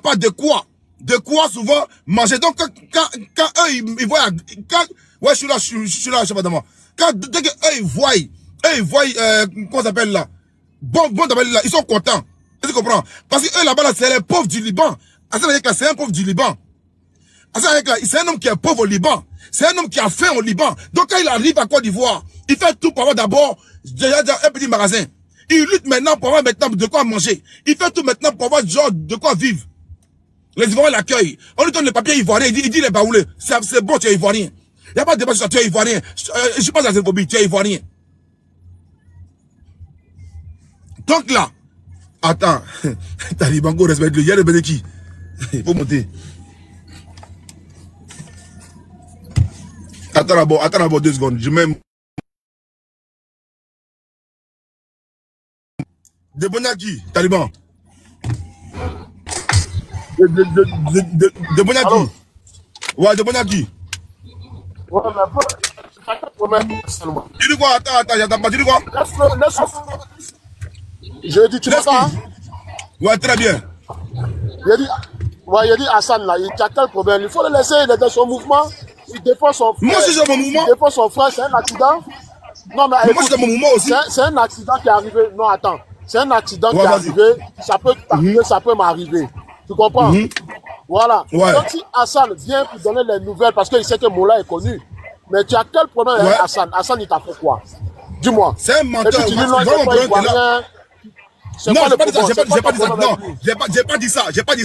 pas de quoi. De quoi souvent manger. Donc, quand eux, ils voient... ouais, je suis là, je sais pas d'abord. Dès qu'eux, ils voient, comment ça s'appelle là? Bon, là, ils sont contents. Tu comprends? Parce que eux, là-bas, là, c'est les pauvres du Liban. Hassan Hayek, là, c'est un pauvre du Liban. Hassan Hayek, là, c'est un homme qui est pauvre au Liban. C'est un homme qui a faim au Liban. Donc, quand il arrive à Côte d'Ivoire, il fait tout pour avoir d'abord un petit magasin. Il lutte maintenant pour avoir maintenant de quoi manger. Il fait tout maintenant pour avoir genre de quoi vivre. Les Ivoiriens l'accueillent. On lui donne le papier ivoirien. Il dit les baoulés. C'est bon, tu es ivoirien. Il n'y a pas de débat sur ça, tu es ivoirien. Je suis pas dans cette phobie, tu es ivoirien. Donc là, attends. Talibango respecte le. Il y a le Bénéki. Il faut monter. Attends d'abord 2 secondes. Je mets. De Bonaki, Taliban. De Bonaki. Ouais, de Bonaki. Ouais, mais tu dis quoi? Attends, j'attends pas. Tu dis quoi? Je dis, tu m'entends, hein? Ouais, très bien. Il a dit Hassan, là, il a quel problème? Il faut le laisser, il est dans son mouvement. Il défend son frère. Moi aussi, j'ai mon mouvement. Il défend son frère, c'est un accident. Non, mais écoute, moi, j'ai mon mouvement aussi. C'est un accident qui est arrivé. Non, attends. C'est un accident qui est arrivé. Ça peut t'arriver, ça peut m'arriver. Tu comprends? Voilà. Ouais. Donc, si Hassan vient pour donner les nouvelles, parce qu'il sait que Mola est connu, mais tu as quel problème avec Hassan? Hassan, il t'a fait quoi? Dis-moi. C'est un menteur. Et puis, tu dis non, c'est pas ivoirien. Non, j'ai pas dit ça. Non, j'ai pas dit ça. J'ai pas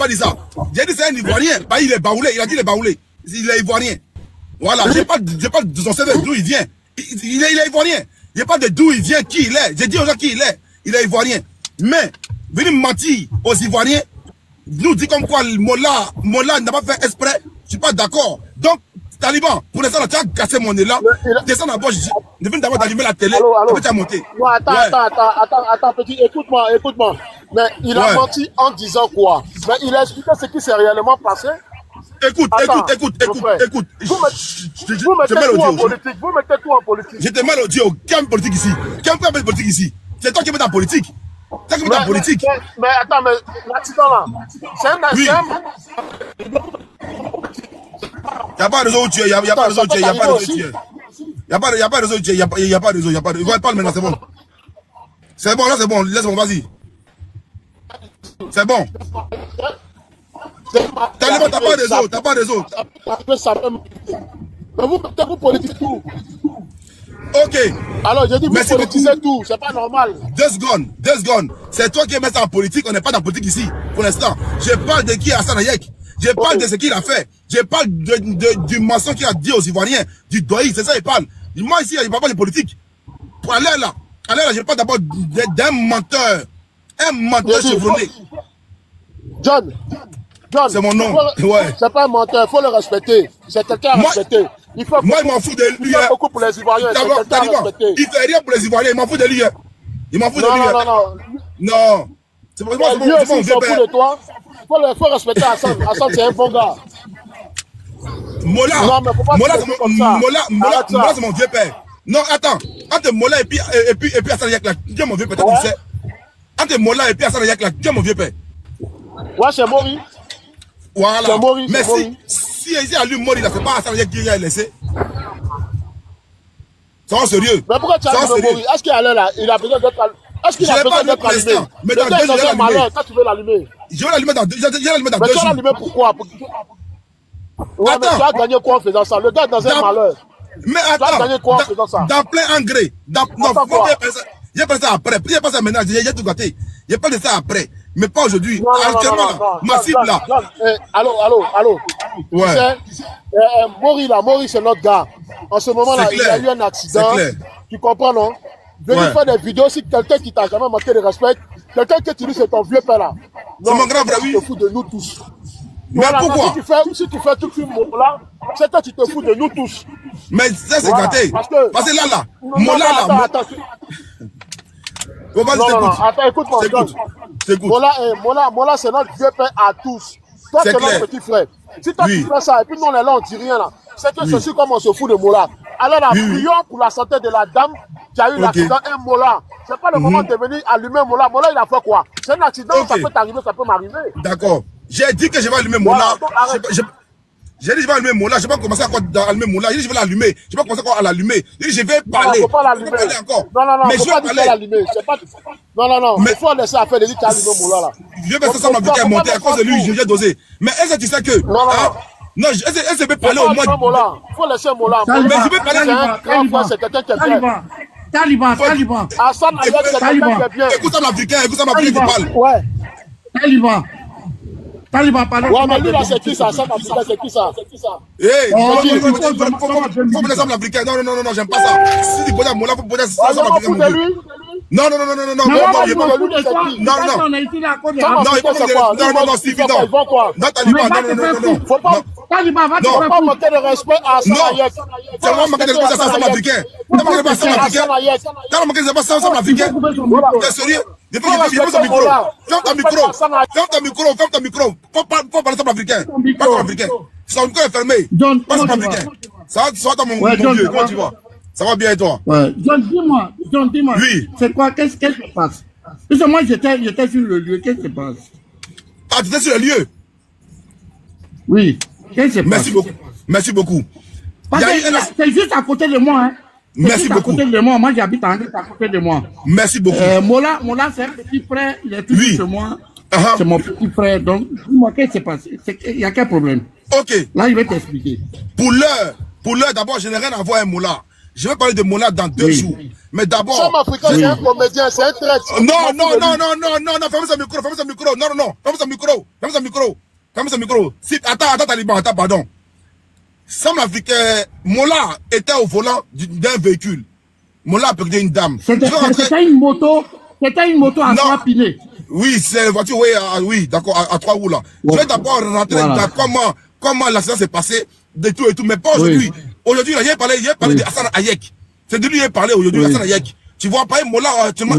dit ça. J'ai dit c'est un Ivoirien. Bah, il est baoulé. Il a dit il est baoulé. Il est Ivoirien. Voilà. J'ai pas de son CV d'où il vient. Il est Ivoirien. J'ai pas de d'où il vient, qui il est. J'ai dit aux gens qui il est. Il est Ivoirien. Mais, venir mentir aux Ivoiriens, nous dit comme quoi Mola n'a pas fait exprès. Je suis pas d'accord. Donc, Taliban, pour l'instant, tu as cassé mon élan. Descends d'abord, je viens d'abord d'allumer la télé. Après, tu as monté. Non, attends, petit, écoute-moi. Mais il a menti en disant quoi? Mais il a expliqué ce qui s'est réellement passé. Écoute. Vous mettez tout en politique. Je te mets l'audio. Qui aime politique ici? Qui aime politique ici? C'est toi qui mets en politique. C'est toi qui mets en politique. Mais attends, mais l'accident là, c'est un accident. Il n'y a pas de réseau où tu es. Il n'y a pas de réseau où tu es. Il n'y a pas de réseau où tu es. Il n'y a pas de réseau où tu es. Il n'y a pas de réseau. Il n'y a pas de réseau. Parle maintenant, c'est bon. C'est bon, là, c'est bon. Laisse-moi, vas-y. C'est bon. Taliban, t'as pas de réseau. T'as pas de réseau. Mais vous mettez vous politique tout. Ok. Alors, j'ai dit, vous politisez tout. C'est pas normal. 2 secondes. C'est toi qui mets ça en politique. On n'est pas dans la politique ici, pour l'instant. Je parle de qui est Hassan Hayek. Je parle de ce qu'il a fait. Je parle du mensonge qu'il a dit aux Ivoiriens, du doï, c'est ça il parle. Moi ici, il ne parle pas de politique. Pour aller là, je parle d'abord d'un menteur. Un menteur chevronné. John. C'est mon nom. Ouais. C'est pas un menteur, il faut le respecter. C'est quelqu'un à respecter. Moi, il m'en fout de lui. Il fait beaucoup pour les Ivoiriens. Il fait rien pour les Ivoiriens, il m'en fout de lui. Il m'en fout de lui. Non. C'est pour moi, c'est mon vieux père. Il faut respecter Hassan. Hassan, c'est un bon gars. Mola, c'est mon vieux père. Non, attends. Entre Mola et puis Hassan Hayek, qui est mon vieux père, tu sais. Entre Mola et puis Hassan Hayek, qui est mon vieux père. Ouais, c'est Mori. Voilà. Mais si il a lu Mori, là, c'est pas Hassan Hayek qui a laissé. C'est en sérieux. Mais pourquoi tu as dit Mori? Est-ce qu'il allait là? Il a besoin d'être allumé. Est-ce qu'il a besoin d'être allumé? Mais dans 2 jours, c'est malheur, quand tu veux l'allumer. Je vais l'allumer dans 2 jours. Mais tu vas l'allumer pourquoi? Ouais, mais tu as gagné quoi en faisant ça? Le gars est dans un malheur. Mais attends, tu as gagné quoi en faisant ça? Dans plein engrais. Non, j'ai pas ça après. J'ai pas ça maintenant. J'ai tout gâté. J'ai pas de ça après. Mais pas aujourd'hui. Actuellement, ma cible là. Allô. Ouais. Tu sais, Mori c'est notre gars. En ce moment là, il y a eu un accident. Tu comprends, non? Venir faire des vidéos si quelqu'un qui t'a jamais manqué de respect, quelqu'un que tu dis c'est ton vieux père là. C'est mon grand frère, oui. Tu te fous de nous tous. Mais pourquoi? Si tu fais tout ce mot là, c'est que tu te fous de nous tous. Mais ça c'est gâté. Parce que là, Mola attends. Attends, écoute-moi. Mola, c'est notre vieux père à tous. Toi, c'est notre petit frère. Si toi, tu fais ça, et puis nous, on est là, on dit rien là. C'est que ceci, comme on se fout de Mola. Alors, la prions pour la santé de la dame qui a eu l'accident, un Mola. C'est pas le moment de venir allumer Mola. Mola, il a fait quoi? C'est un accident, ça peut t'arriver, ça peut m'arriver. D'accord. J'ai dit que je vais allumer Mola. J'ai dit je vais allumer Mola. Je vais pas commencer à allumer Mola. J'ai dit je vais l'allumer. Je vais pas commencer à l'allumer. J'ai dit je vais parler. Non, faut pas l'allumer. Non, mais je vais pas l'allumer. Non. Mais il faut laisser affaire de dire qu'il a allumé Mola là. Je vais passer ça ma vie à monter à cause de lui. J'ai dosé. Mais est-ce que tu sais que non, est-ce que je peux parler au moins. Il faut laisser Mola. Mais je peux parler. C'est quelqu'un qui est bien. Taliban. Hassan Ayek, c'est quelqu'un qui est bien. Écoute ça, l'Africain qui parle. Ouais. Taliban, pardon. Ouais, mais lui là, c'est qui ça? Hassan Ayek, c'est qui ça? Hey, faut me laisser l'Africain. Non, j'aime pas ça. Si tu peux dire Mola, faut poser ça l'Africain. Non, Stevie, non, Taliban, non. Faut pas manquer de respect à Hassan Ayek. C'est vraiment manquer de respect à Hassan l'Africain. T'as manqué de respect à Hassan l'Africain. T'as manqué de respect à Hassan l'Africain. T'es sérieux? Ferme ton micro. Ferme ton micro. Faut parler de l'Africain. Pas de l'Africain. Son micro est fermé. Pas de l'Africain. Ça va dans mon vieux. Comment tu vois? Ça va bien et toi? John, dis-moi. Oui. C'est quoi? Qu'est-ce qui se passe? Parce que moi, j'étais sur le lieu. Qu'est-ce qui se passe? Ah, tu étais sur le lieu? Oui. Qu'est-ce qui se passe? Merci beaucoup. C'est juste à côté de moi, hein. Merci beaucoup. À côté de moi. Moi, j'habite à côté de moi. Merci beaucoup. Mola, c'est un petit frère. Il est tout chez moi. C'est mon petit frère. Donc, dis-moi, qu'est-ce qui se passe? Il y a quel problème? Ok. Là, je vais t'expliquer. Pour l'heure, d'abord, je n'ai rien à voir avec Mola. Je vais parler de Mola dans 2 jours. Mais d'abord. Sam Africain, c'est un comédien, c'est un traître. Non, ferme ce micro. Non, ferme ce micro. Si, attends, Taliban, pardon. Sam Africain, Mola était au volant d'un véhicule. Mola a perdu une dame. C'était une moto à 3 pinés. Oui, c'est une voiture, oui, d'accord, à 3 roues là. Je vais d'abord rentrer dans comment l'accident s'est passé, de tout et tout, mais pas aujourd'hui. Aujourd'hui, il a parlé de Hassan Ayek. C'est de lui qu'il a parlé aujourd'hui, Hassan Ayek. Tu vois, pas Mola,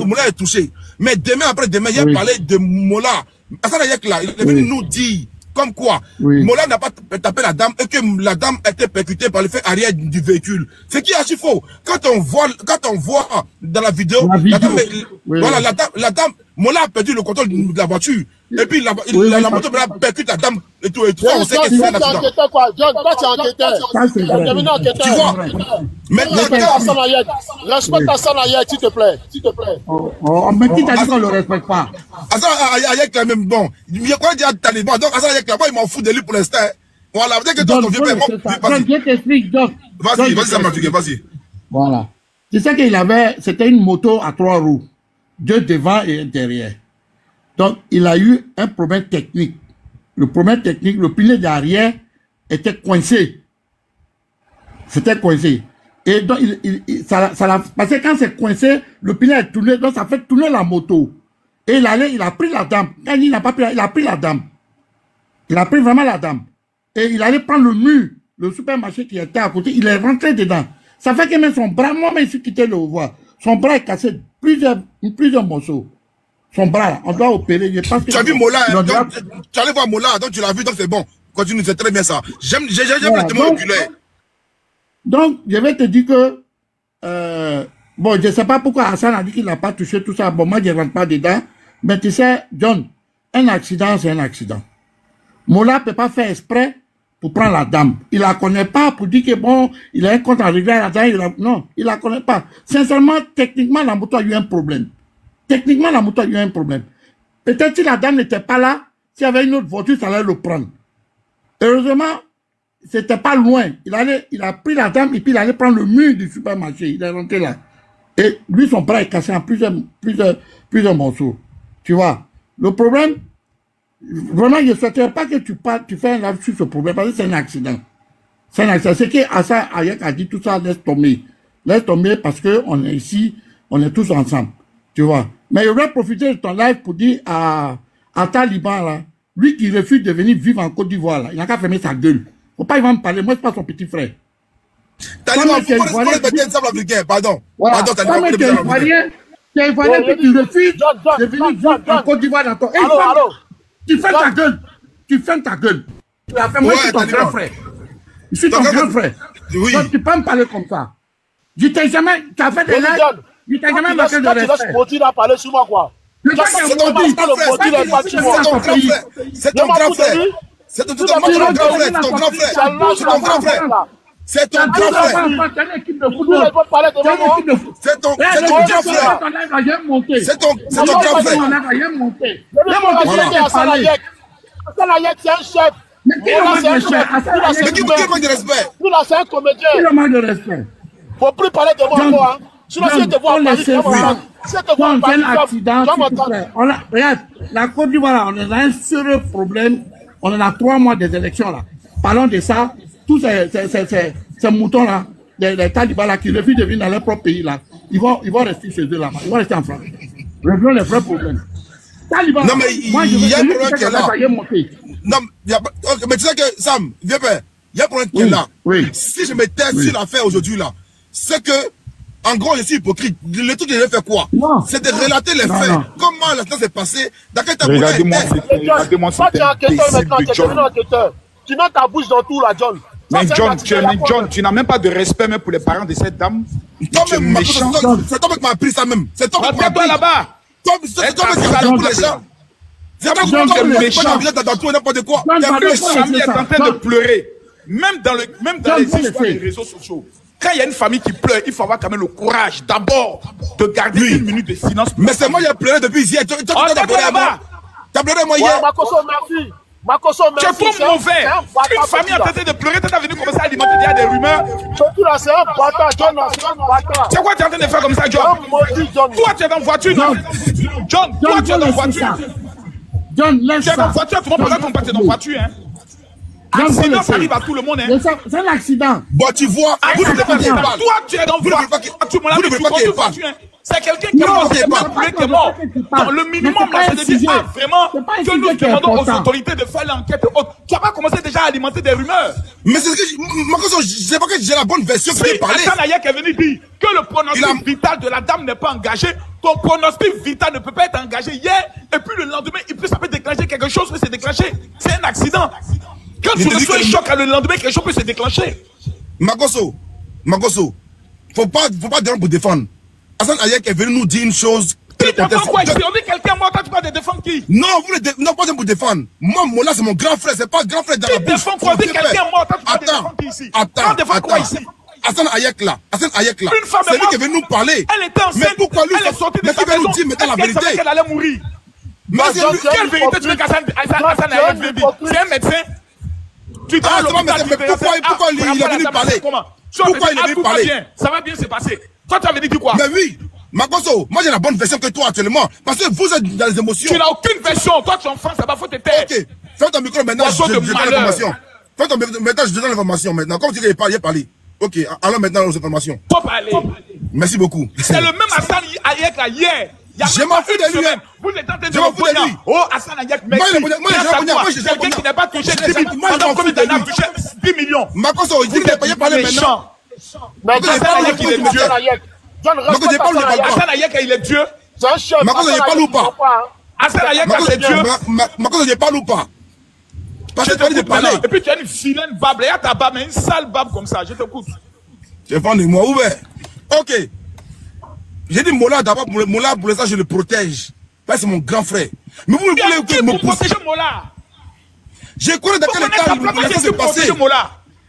Mola est touché. Mais demain, après-demain, il a parlé de Mola. Hassan Ayek là, il est venu nous dire, comme quoi, Mola n'a pas tapé la dame et que la dame était percutée par le fait arrière du véhicule. C'est qui est archi faux. Quand on voit dans la vidéo, la dame, Mola a perdu le contrôle de la voiture. Et puis la moto percute la dame et tout. On sait que c'est un accident. Tu vois? Maintenant, respecte Hassan Ayek, s'il te plaît. Mais qui t'a dit qu'on ne le respecte pas? Hassan Ayek, là, même bon. Il y a quoi dire à Taliban? Donc, Hassan Ayek, là-bas, il m'en fout de lui pour l'instant. Voilà, dès que toi, ton vieux père, je t'explique, vas-y, ça m'a tué, vas-y. Voilà. Tu sais qu'il avait, c'était une moto à 3 roues. 2 devant et 1 derrière. Donc, il a eu un problème technique. Le problème technique, le pilier d'arrière était coincé. C'était coincé. Et donc, parce que quand c'est coincé, le pilier est tourné, donc ça fait tourner la moto. Et il a pris la dame. Quand il n'a pas pris, il a pris la dame. Il a pris vraiment la dame. Et il allait prendre le mur, le supermarché qui était à côté, il est rentré dedans. Ça fait que même son bras, moi-même, je suis quitté le voir. Son bras est cassé plusieurs morceaux. Son bras, là, on doit opérer. Je pense que tu as vu Mola, tu allais voir Mola, donc tu l'as vu, donc c'est bon. Continue, c'est très bien ça. J'aime le témoin oculaire. Donc, je vais te dire que, bon, je ne sais pas pourquoi Hassan a dit qu'il n'a pas touché tout ça. Bon, moi, je ne rentre pas dedans. Mais tu sais, John, un accident, c'est un accident. Mola ne peut pas faire exprès pour prendre la dame. Il ne la connaît pas pour dire que bon, il a un compte à régler à la dame. Non, il ne la connaît pas. Sincèrement, techniquement, la moto a eu un problème. Peut-être si la dame n'était pas là, s'il y avait une autre voiture, ça allait le prendre. Heureusement, c'était pas loin. Il a pris la dame et puis il allait prendre le mur du supermarché. Il est rentré là. Et lui, son bras est cassé en plusieurs morceaux. Tu vois. Le problème, vraiment, je ne souhaiterais pas que tu fais un live sur ce problème parce que c'est un accident. C'est un accident. C'est que Hassan Ayek a dit tout ça, laisse tomber. Laisse tomber parce qu'on est ici, on est tous ensemble. Tu vois. Mais il aurait profité de ton live pour dire à Taliban, là, lui qui refuse de venir vivre en Côte d'Ivoire, là, il n'a qu'à fermer sa gueule. Faut pas, il va me parler. Moi, je suis pas son petit frère. Taliban, il faut respecter le sable africain, pardon. Voilà. Pardon, Taliban. Tu es ivoirien que tu refuses de venir vivre en Côte d'Ivoire dans ton... Allô. Tu fermes ta gueule. Tu fermes ta gueule. Tu as fait, moi, je suis ton grand frère. Je suis ton grand frère. Oui. Donc, tu peux me parler comme ça. Je t'ai jamais, tu as fait des lives, je t'ai jamais marqué de respect. Tu laisses Moti là parler sur moi, quoi. C'est ton grand frère. C'est ton grand frère. C'est ton grand frère. C'est ton grand frère. C'est ton grand frère. C'est ton grand frère. C'est une équipe de football. C'est ton grand frère. C'est ton grand frère. Asanayek, c'est un chef. Mais qui le manque de respect? Mais qui manque de respect? Nous là, c'est un comédien. Qui le manque de respect? Faut plus parler de moi encore. Sinon, si je te vois en Paris, c'est un accident, s'il te plaît. Regarde, la Côte d'Ivoire, on a un sérieux problème. On en a 3 mois des élections là. Parlons de ça. Tous ces moutons-là, les talibans là, qui refusent de venir dans leur propre pays là, ils vont rester chez eux là. Ils vont rester en France. Réglons les vrais problèmes. Talibans, non, mais il y a un problème qui est là. Non, mais tu sais que, Sam, viens faire. Il y a un problème qui est là. Oui. Si je me tais sur l'affaire aujourd'hui là, c'est que, en gros, je suis hypocrite. Le truc que je vais faire quoi? C'est de relater les faits. Comment l'instant s'est passé? Dans quel temps regardez-moi ça. Toi, tu es enquêteur maintenant, tu es devenu enquêteur. Tu mets ta bouche dans tout là, John. Mais John, tu n'as même pas de respect même pour les parents de cette dame. C'est toi qui m'as appris ça même. C'est toi qui m'as appris là-bas. C'est toi qui m'as appris les gens. C'est pas comme méchant. Dans tout et n'importe quoi. Famille est en train de pleurer. Même dans les histoires des réseaux sociaux. Quand il y a une famille qui pleure, il faut avoir quand même le courage d'abord de garder une minute de silence. Mais c'est moi qui ai pleuré depuis hier. Toi, tu as pleuré moi. Tu as pleuré moi hier. Makoso, merci. Tu es trop mauvais. Une famille en train de pleurer, tu es venu commencer à alimenter des rumeurs. C'est un bâtard, John, c'est un bâtard. C'est quoi tu es en train de faire comme ça, John? Toi, tu es dans voiture. John, toi, tu es dans voiture. John, laisse ça. Tu es dans voiture, tu vas pas ton père, tu es dans voiture, hein. Accident, ça arrive à tout le monde, hein. C'est un accident. Bon, tu vois, vous ne pouvez pas. Toi, tu es dans voiture. Vous ne pouvez pas. C'est quelqu'un qui est mort, c'est pas plus qui est mort. Donc, le minimum, là, c'est de dire, vraiment, que nous demandons aux autorités de faire l'enquête haute. Tu n'as pas commencé déjà à alimenter des rumeurs. Mais c'est ce que je sais pas que j'ai la bonne version pour lui parler. Asanayek est venu dire que le pronostic vital de la dame n'est pas engagé. Ton pronostic vital ne peut pas être engagé hier, et puis le lendemain, ça peut déclencher quelque chose, peut se déclencher. C'est un accident. Quand tu reçois un choc, le lendemain, quelque chose peut se déclencher. Makoso, faut pas dire pour défendre. Asanayek est venu nous dire une chose. Tu défends quoi ici? On dit quelqu'un mort, tu vas te défendre qui? Non, non, pas pour défendre. Moi, Mola, c'est mon grand frère, c'est pas grand frère dans la bouche. Tu défends quoi? On dit quelqu'un mort, tu vas te défendre qui ici? Attends, quoi ici? Asanayek là, une femme c'est lui qui est venu nous parler. Elle était enceinte. Mais pourquoi lui, elle est sortie de sa maison, nous dire maintenant la vérité? Elle savait qu'elle allait mourir. Mais quelle vérité tu veux qu'Asanayek veut dire? C'est un médecin. Tu dois pourquoi il est venu parler? Pourquoi il est venu parler? Ça va bien se passer. Toi, tu avais dit quoi? Mais oui, Makoso, moi j'ai la bonne version que toi actuellement. Parce que vous êtes dans les émotions. Tu n'as aucune version. Toi, tu es en France, ça va, faut te taire. Ok, fais ton micro maintenant, je donne l'information. Fais ton micro maintenant, je donne l'information maintenant. Comme tu dis, il a parlé. Ok, allons maintenant aux informations. Faut parler. Merci beaucoup. C'est le même Asanayek là hier. Je m'en fous de lui. Vous êtes en train de me dire, oh, Asanayek, merci. Moi, je quelqu'un qui n'a pas touché 10 millions. Pendant combien d'années a touché 10 millions? Makoso, il dit qu'il n'est pas parler maintenant. Mais Asanayek, il est Dieu. Asanayek, il est Dieu. C'est un chef. Makoso, il parle ou pas? Asanayek, c'est Dieu. Makoso, il parle ou pas? Parce que tu as dit de parler. Et puis tu as une vilaine barbe. Il y a ta barbe, mais une sale barbe comme ça. Je t'écoute. Tu parles de moi, ouvert. Ok. J'ai dit Mola d'abord, Mola pour ça je le protège. Parce que c'est mon grand frère. Mais vous voulez que me protéger Mola? Je connais dans quel état ça s'est passé.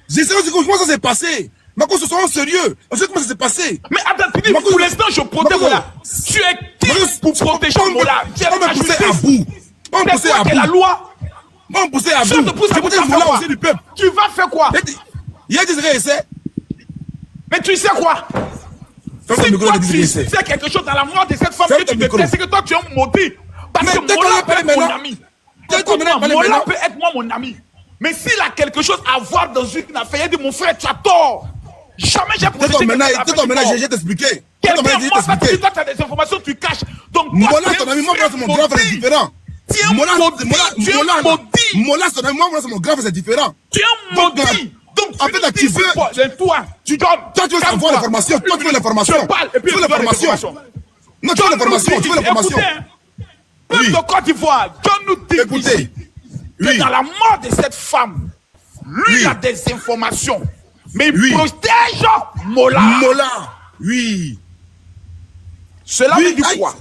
Je sais comment ça s'est passé. Marco, ce soit sérieux. On sait comment ça s'est passé. Mais attends, tu dis, pour l'instant, je protège Mola. Tu es qui pour protéger Mola? On m'a poussé à bout. On m'a poussé à bout. La loi. On m'a poussé à bout. Je protège Mola aussi du peuple. Tu vas faire quoi? Il y a des essais. Mais tu sais quoi? Si toi tu sais quelque chose dans la mort de cette femme que tu détestes, c'est que toi tu es un maudit. Parce que Mola peut être mon ami. Mola peut être moi mon ami. Mais s'il a quelque chose à voir dans une affaire, il dit mon frère, tu as tort. Jamais j'ai protégé quelqu'un. Maintenant, j'ai t'expliqué. Quelqu'un moi, parce que toi tu as des informations, tu caches. Donc Mola, ton ami, moi, c'est mon grand frère, c'est différent. Tu es un maudit. Tu es un maudit. Mola, ton ami, moi, c'est mon grand frère, c'est différent. Tu es un maudit. Donc, en fait, tu veux. Toi, tu donnes. Toi, tu veux savoir l'information. Toi, tu veux l'information. Tu veux l'information. Non, tu veux l'information. Tu veux l'information. Peuple de Côte d'Ivoire, John nous dit ici que dans la mort de cette femme, lui, il a des informations. Mais il protège Mola. Mola, oui. Cela veut dire quoi?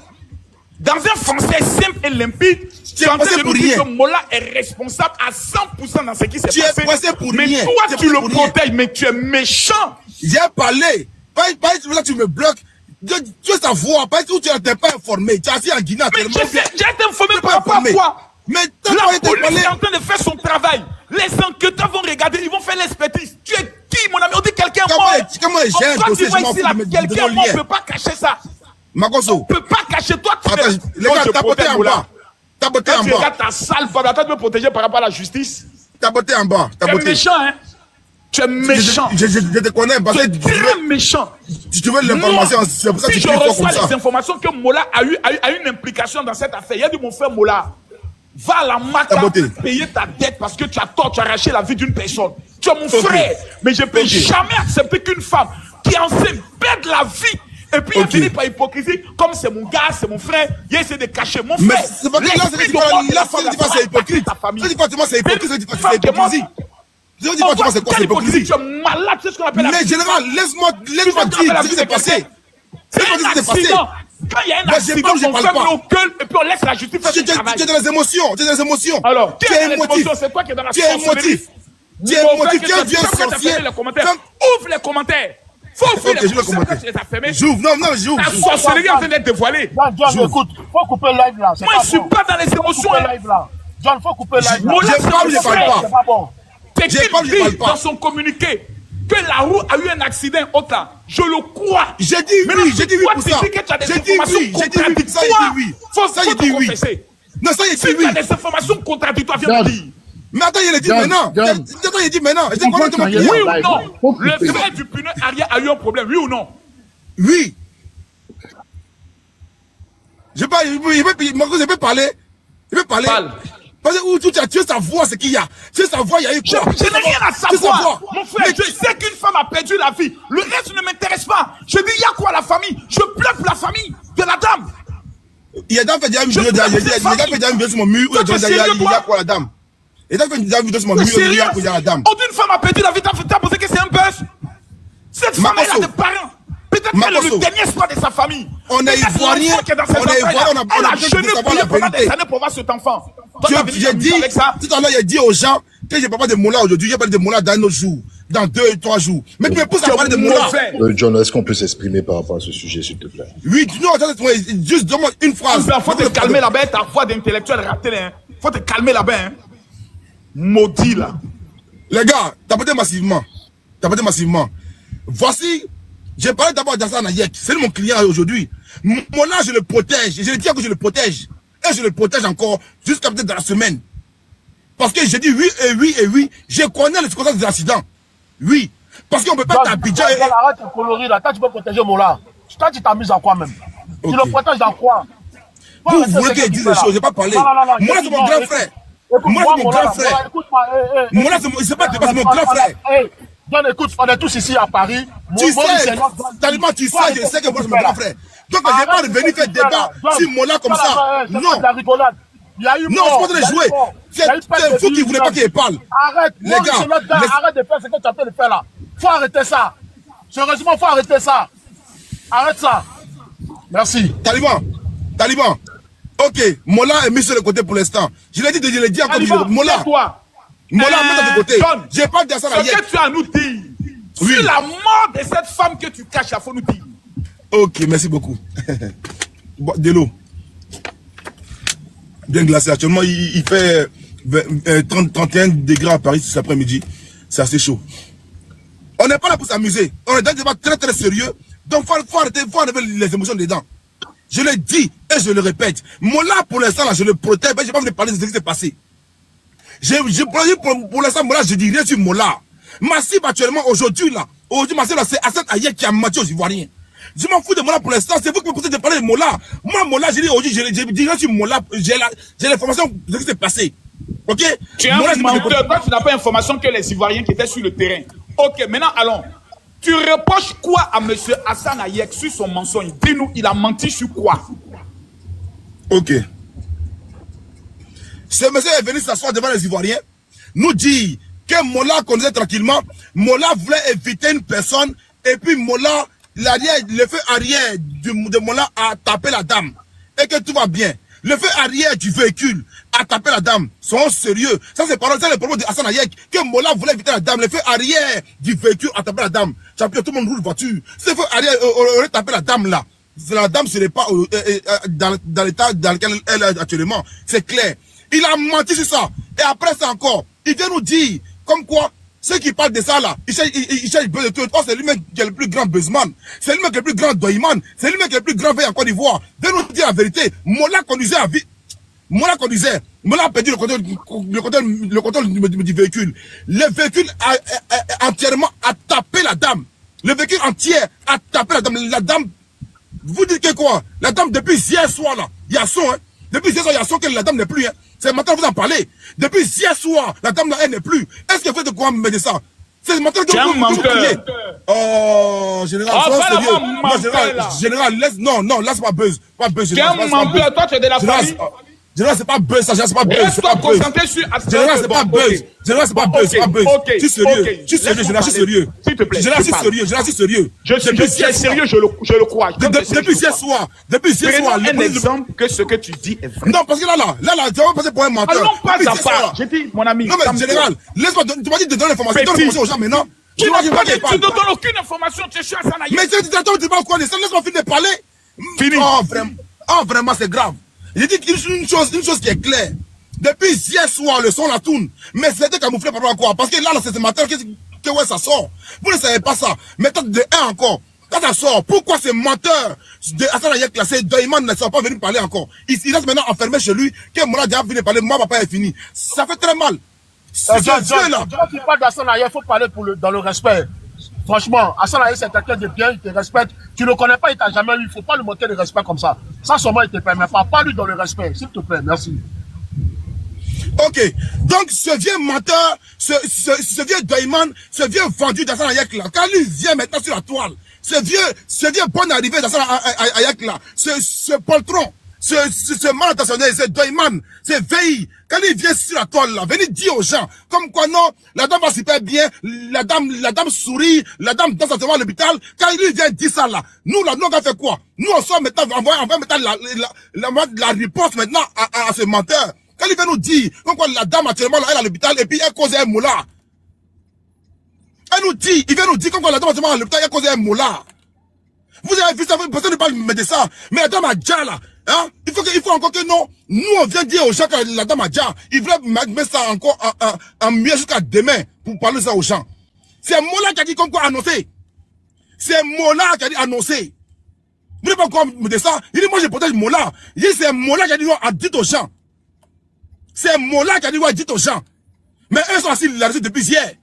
Dans un français simple et limpide, tu es en train de nous dire que Mola est responsable à 100% dans ce qui s'est passé. Mais toi, tu le protèges, mais tu es méchant. J'ai parlé. Pas là, tu me bloques. Tu es sa voix. Pas où tu n'étais pas informé. Tu es assis en Guinée. Mais j'ai été informé par rapport à quoi? Mais la police est en train de faire son travail. Les enquêteurs vont regarder, ils vont faire l'expertise. Tu es qui, mon ami? On dit quelqu'un mort. Comment j'ai un dossier? Quelqu'un mort, on ne peut pas cacher ça. Makoso. On ne peut pas cacher toi. Les gars, t'as botté en bas. T'as botté en bas. Tu regardes ta sale femme, toi, tu me protéger par rapport à la justice. T'as botté en bas. Tu es méchant, hein? Tu es méchant. Je te connais. Tu es très méchant. Tu veux l'information, c'est pour ça que si tu je reçois les informations que Mola a eu une implication dans cette affaire, il a dit mon frère Mola, va à la Maca payer ta dette parce que tu as tort, tu as arraché la vie d'une personne. Tu es mon frère. Mais je ne peux jamais accepter qu'une femme qui en sait perdre la vie. Et puis il finit par hypocrisie, comme c'est mon gars, c'est mon frère, il essaie de cacher mon frère. Mais c'est pas que là, c'est hypocrite. C'est hypocrite. Je dis pas c'est quoi, c'est hypocrisie. Tu es malade, c'est ce qu'on appelle. Mais général, laisse-moi dire ce qui s'est passé. C'est un accident. Quand il y a un accident, on ferme nos gueules et puis on laisse la justice faire son travail. Tu es dans les émotions. Alors, tu es émotif. C'est toi qui es dans la sorcellerie. Tu es émotif. Tu es un vieux sorcier. Ouvre les commentaires. Faut ouvrir les commentaires. J'ouvre, non, j'ouvre. La sorcellerie est en train d'être dévoilée. John, écoute, faut couper le live là. Moi, je ne suis pas dans les émotions. John, faut couper le live là. Je parle pas. T'es dit dans son communiqué que la roue a eu un accident autant. Je le crois. J'ai dit oui, pour ça. J'ai dit oui, ça il dit oui. Ça il dit oui. Non, ça il dit oui. Si tu as des informations contradictoires, viens me dire. Mais attends, il a dit maintenant. Attends, il dit maintenant. Oui ou non? Le frère du pneu arrière a eu un problème, oui ou non? Oui. Il peut parler. Il peut parler. Parce que où tu as tué sa voix, c'est qu'il y a. Tu sa voix, il y a eu quoi? Je n'ai rien à savoir. Mon frère, je sais qu'une femme a perdu la vie. Le reste ne m'intéresse pas. Je dis, il y a quoi la famille? Je pleure pour la famille de la dame. Il y a déjà une vidéo sur mon mur où il y a quoi la dame? Il y a déjà une vidéo sur mon mur où il y a quoi la dame? Aucune femme a perdu la vie, t'as pensé que c'est un buzz? Cette femme, elle a des parents. Peut-être qu'elle est le dernier espoir de sa famille. On est ivoirien. On a jeûné pendant des années pour voir cet enfant. J'ai dit, tout à l'heure, il a dit aux gens que je ne parle pas de Mola aujourd'hui, je parle de Mola dans un autre jour, dans 2 ou 3 jours. Mais tu me pousses à parler de Mola. John, est-ce qu'on peut s'exprimer par rapport à ce sujet, s'il te plaît? Oui, non, juste demande une phrase. Il faut te calmer là-bas, ta voix d'intellectuel raté. Il faut te calmer là-bas. Maudit là. Les gars, tapez massivement. Voici, j'ai parlé d'abord d'Assane Hayek. C'est mon client aujourd'hui. Mola, je le protège. Je le dis que je le protège. Et je le protège encore jusqu'à peut-être dans la semaine. Parce que j'ai dit oui. Je connais les circonstances de l'accident. Oui. Parce qu'on ne peut pas t'habituer. Arrête de colorer là. Toi, tu peux protéger Mola. Toi, tu t'amuses à quoi même? Tu le protèges dans quoi? Vous voulez qu'il dise des choses, je n'ai pas parlé. Mola, c'est mon grand frère. Mola, c'est mon grand frère. Mola, c'est pas mon grand frère. John, écoute, on est tous ici à Paris. Tu sais, tellement tu sais, je sais que moi, c'est mon grand frère. Donc, je n'ai pas revenu faire débat sur Mola comme ça. Non. Il y a eu non, c'est pas de jouer. C'est vous qui ne voulez pas qu'il parle. Arrête, les gars. Arrête de faire ce que tu as fait de faire là. Faut arrêter ça. Sérieusement, faut arrêter ça. Arrête ça. Merci. Taliban. Ok, Mola est mis sur le côté pour l'instant. Je l'ai dit encore. Mola, mets de côté. J'ai pas dit ça là. Ce que tu as à nous dire, sur la mort de cette femme que tu caches, il faut nous dire. Ok, merci beaucoup. De l'eau. Bien glacé. Actuellement, il fait 31 degrés à Paris cet après-midi. C'est assez chaud. On n'est pas là pour s'amuser. On est dans un débat très très sérieux. Donc, faut arrêter, faut enlever les émotions dedans. Je le dis et je le répète. Mola, pour l'instant, là, je le protège. Je n'ai pas envie de parler de ce qui s'est passé. Pour l'instant, Mola, je dis rien sur Mola. Massif, actuellement, aujourd'hui, Massif, c'est Assane Hayek qui a menti aux Ivoiriens. Je m'en fous de Mola pour l'instant. C'est vous qui me posez de parler de Mola. Moi, Mola, je dis aujourd'hui, je dis rien sur Mola. J'ai l'information de ce qui s'est passé. Ok? Tu es un menteur. Toi, tu n'as pas l'information que les Ivoiriens qui étaient sur le terrain. Ok, maintenant, allons. Tu reproches quoi à M. Assane Hayek sur son mensonge? Dis-nous, il a menti sur quoi? Ok. Ce monsieur est venu s'asseoir devant les Ivoiriens, nous dit que Mola conduisait tranquillement. Mola voulait éviter une personne et puis Mola, le feu arrière de Mola a tapé la dame et que tout va bien. Le feu arrière du véhicule a tapé la dame. Sont sérieux. Ça, c'est le problème de Hassan Hayek. Que Mola voulait éviter la dame. Le feu arrière du véhicule a tapé la dame. Champion, tout le monde roule voiture. Si le feu arrière aurait tapé la dame là, la dame ne serait pas dans l'état dans lequel elle est actuellement. C'est clair. Il a menti sur ça. Et après ça encore, il vient nous dire, comme quoi, ceux qui parlent de ça là, ils cherchent de tout. Oh, c'est lui-même qui est le plus grand businessman. C'est lui-même qui est le plus grand doyman. C'est lui-même qui est le plus grand veille en Côte d'Ivoire. De nous dire la vérité. Mola conduisait à vie. Mola a perdu le contrôle du véhicule. Le véhicule entièrement a tapé la dame. Le véhicule entier a tapé la dame. La dame, vous dites que quoi? La dame, depuis hier soir là, il y a son, hein. Depuis hier soir, il y a son que la dame n'est plus, hein. C'est maintenant que vous en parlez. Depuis hier soir, la dame là, elle n'est plus. Est-ce que vous êtes de quoi me dire ça? C'est maintenant que vous criez. Oh, général, général, laisse, non, laisse pas buzz. Pas buzz, général. Tu es un menteur, toi, tu es de la famille. Général, c'est pas buzz, ça, c'est pas buzz. Reste-toi concentré sur Général, c'est pas buzz. Général, c'est pas buzz, c'est pas buzz. Je suis sérieux. Je suis sérieux, général, je suis sérieux. S'il te plaît. Général, je suis sérieux, général, je suis sérieux. Je suis sérieux, je le crois. Depuis hier soir, un exemple que ce que tu dis est vrai. Non, parce que là, tu vas passer pour un menteur. Allons pas à part. J'ai dit, mon ami. Non, mais général, laisse-moi, tu m'as dit de donner l'information. Donne l'information aux gens maintenant. Tu ne donnes aucune information, tu es chez Hassan Hayek. Mais tu dis pas quoi, laisse-moi finir de parler. Fini. Oh, vraiment, c'est grave. J'ai dit une chose qui est claire. Depuis hier soir, le son la tourne. Mais c'était camouflé par rapport à quoi? Parce que là, c'est ce matin que ouais, ça sort. Vous ne savez pas ça. Méthode de 1 encore. Quand ça sort, pourquoi ces menteurs de Hassan Hayek classé, Doyman ne sont pas venus parler encore? Il reste maintenant enfermé chez lui, que Mola déjà venu parler, moi, papa est fini. Ça fait très mal. Quand tu parles d'Hassan Hayek, il faut parler dans le respect. Franchement, Hassan Hayek, c'est quelqu'un de bien, il te respecte. Tu ne le connais pas, il t'a jamais eu. Il ne faut pas lui montrer le respect comme ça. Ça, seulement, il te permet pas. Parle-lui dans le respect, s'il te plaît. Merci. Ok. Donc, ce vieux menteur, ce vieux Doyman, ce vieux vendu d'Hassan Hayek là, quand lui vient maintenant sur la toile, ce vieux bon arrivé d'Hassan Hayek là, ce poltron, ce mal intentionné, ce Doyman, ce VI, quand il vient sur la toile là, venez dire aux gens, comme quoi non, la dame va super bien, la dame sourit, la dame danse à l'hôpital, quand il vient dire ça là, nous là, nous on va faire quoi? Nous on sort maintenant, on va mettre la réponse maintenant à ce menteur. Quand il vient nous dire, comme quoi la dame actuellement là, elle est à l'hôpital et puis elle cause un moula. Il vient nous dire comme quoi la dame actuellement à l'hôpital, elle cause un moula. Vous avez vu ça, personne ne parle de ça. Mais la dame a déjà là. Hein? Il faut encore que non. Nous, on vient dire aux gens que la dame a déjà. Ils veulent mettre ça encore en mieux jusqu'à demain pour parler ça aux gens. C'est Mola qui a dit comme quoi annoncer. C'est Mola qui a dit annoncer. Vous ne pouvez pas encore me dire ça. Il dit moi je protège Mola. Il dit c'est Mola qui a dit non, dit aux gens. C'est Mola qui a dit ouais, dit aux gens. Mais eux sont assis là-dessus depuis hier.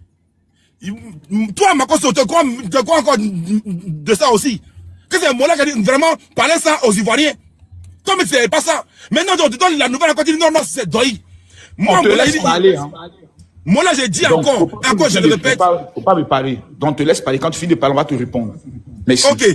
Toi, Marcos, tu te crois encore de ça aussi. Que c'est Mola qui a dit vraiment parler ça aux Ivoiriens. Toi, mais tu savais pas ça. Maintenant, on te donne la nouvelle encore, tu dis non, c'est Doyi. Moi, on te laisse parler. Hein. Moi, là, j'ai dit donc, encore, je le répète. Faut pas me parler. Donc, te laisse parler. Quand tu finis de parler, on va te répondre. Merci. Ok.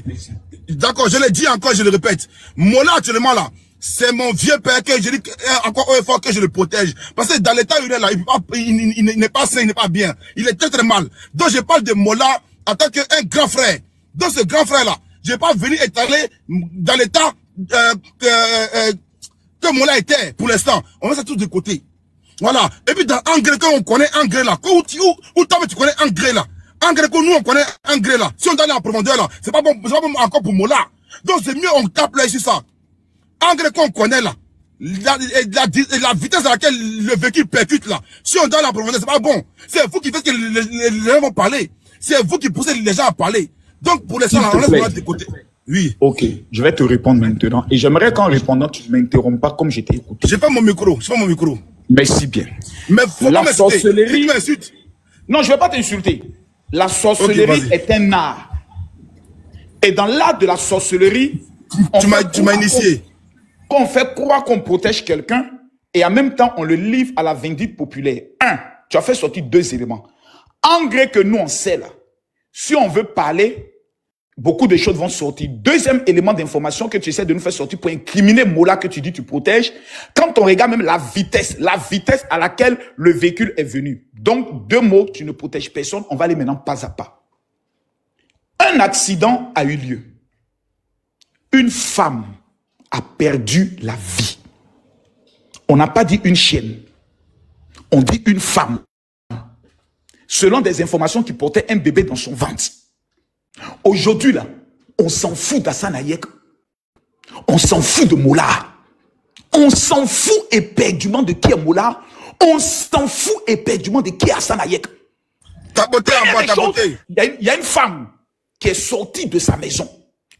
D'accord, je l'ai dit encore, je le répète. Moi, là, actuellement, là, c'est mon vieux père que je dis encore une fois que je le protège. Parce que dans l'état où il est là, il n'est pas sain, il n'est pas bien. Il est très très mal. Donc je parle de Mola en tant qu'un grand frère. Donc ce grand frère là, je vais pas venir étaler dans l'état que Mola était pour l'instant. On met ça tout de côté. Voilà. Et puis dans Angré, quand on connaît Angré là, où toi tu connais Angré là. Angré, nous on connaît Angré là. Si on donne en profondeur là, c'est pas bon encore pour Mola. Donc c'est mieux on tape là ici ça. Engrais qu'on connaît là, la vitesse à laquelle le véhicule percute là, si on donne la profondeur, c'est pas bon. C'est vous qui faites que les gens vont parler. C'est vous qui poussez les gens à parler. Donc pour l'instant, on laisse de côté. Oui. Ok, je vais te répondre maintenant. Et j'aimerais qu'en répondant, tu ne m'interromps pas comme j'étais écouté. J'ai pas mon micro, Merci bien. Mais faut la pas sorcellerie. Tu m'insultes. Non, je ne vais pas t'insulter. La sorcellerie est un art. Et dans l'art de la sorcellerie, tu m'as initié. Qu'on fait croire qu'on protège quelqu'un et en même temps on le livre à la vindicte populaire. Tu as fait sortir 2 éléments. En gré que nous on sait là, si on veut parler, beaucoup de choses vont sortir. Deuxième élément d'information que tu essaies de nous faire sortir pour incriminer Mollah que tu dis tu protèges, quand on regarde même la vitesse à laquelle le véhicule est venu. Donc, 2 mots, tu ne protèges personne, on va aller maintenant pas à pas. Un accident a eu lieu. Une femme a perdu la vie. On n'a pas dit une chienne. On dit une femme. Selon des informations qui portaient un bébé dans son ventre. Aujourd'hui, là, on s'en fout d'Hassane Hayek. On s'en fout de Mollah. On s'en fout éperdument de qui est Mollah. On s'en fout éperdument de qui est Hassane Hayek. Il y a une femme qui est sortie de sa maison,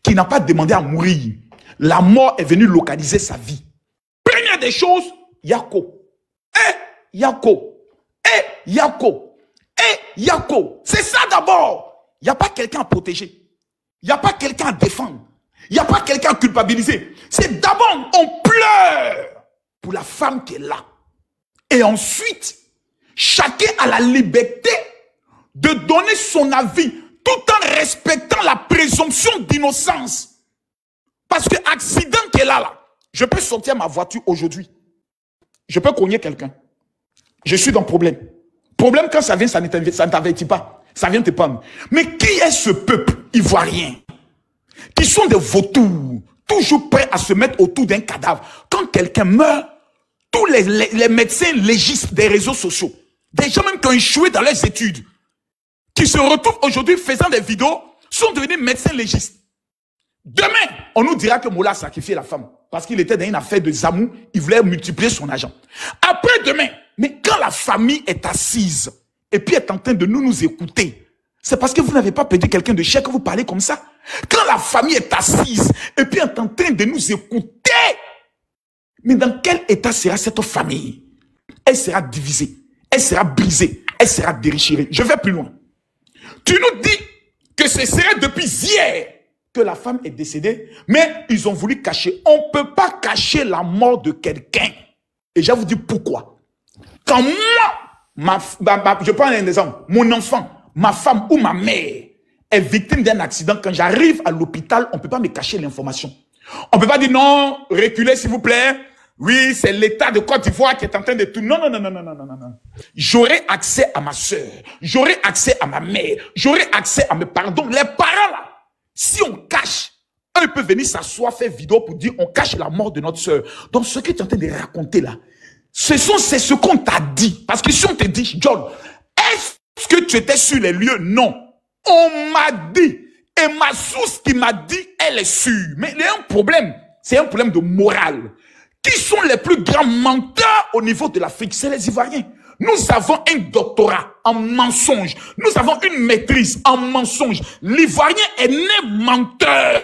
qui n'a pas demandé à mourir. La mort est venue localiser sa vie. Première des choses, Yako. Yako. Yako. Yako. C'est ça d'abord. Il n'y a pas quelqu'un à protéger. Il n'y a pas quelqu'un à défendre. Il n'y a pas quelqu'un à culpabiliser. C'est d'abord, on pleure pour la femme qui est là. Et ensuite, chacun a la liberté de donner son avis tout en respectant la présomption d'innocence. Parce que accident qui est là, je peux sortir ma voiture aujourd'hui. Je peux cogner quelqu'un. Je suis dans problème. Problème, quand ça vient, ça ne t'avertit pas. Ça vient te prendre. Mais qui est ce peuple ivoirien qui sont des vautours, toujours prêts à se mettre autour d'un cadavre? Quand quelqu'un meurt, tous les médecins légistes des réseaux sociaux, des gens même qui ont échoué dans leurs études, qui se retrouvent aujourd'hui faisant des vidéos, sont devenus médecins légistes. Demain, on nous dira que Mollah a sacrifié la femme parce qu'il était dans une affaire de Zamou, il voulait multiplier son argent. Après demain, mais quand la famille est assise et puis est en train de nous écouter, c'est parce que vous n'avez pas perdu quelqu'un de cher que vous parlez comme ça. Quand la famille est assise et puis est en train de nous écouter, mais dans quel état sera cette famille? Elle sera divisée, elle sera brisée, elle sera déchirée. Je vais plus loin. Tu nous dis que ce serait depuis hier que la femme est décédée, mais ils ont voulu cacher. On ne peut pas cacher la mort de quelqu'un. Et je vais vous dire pourquoi. Quand moi, je prends un exemple, mon enfant, ma femme ou ma mère est victime d'un accident, quand j'arrive à l'hôpital, on ne peut pas me cacher l'information. On ne peut pas dire non, reculez s'il vous plaît. Oui, c'est l'État de Côte d'Ivoire qui est en train de tout. Non. J'aurai accès à ma soeur, j'aurai accès à ma mère, j'aurai accès à mes parents. Donc les parents là, si on cache, eux peuvent venir s'asseoir, faire vidéo pour dire on cache la mort de notre soeur. Donc ce que tu es en train de raconter là, c'est ce qu'on t'a dit. Parce que si on te dit, John, est-ce que tu étais sur les lieux? Non. On m'a dit. Et ma source qui m'a dit, elle est sûre. Mais il y a un problème. C'est un problème de morale. Qui sont les plus grands menteurs au niveau de l'Afrique? C'est les Ivoiriens. Nous avons un doctorat en mensonge. Nous avons une maîtrise en mensonge. L'Ivoirien est né menteur.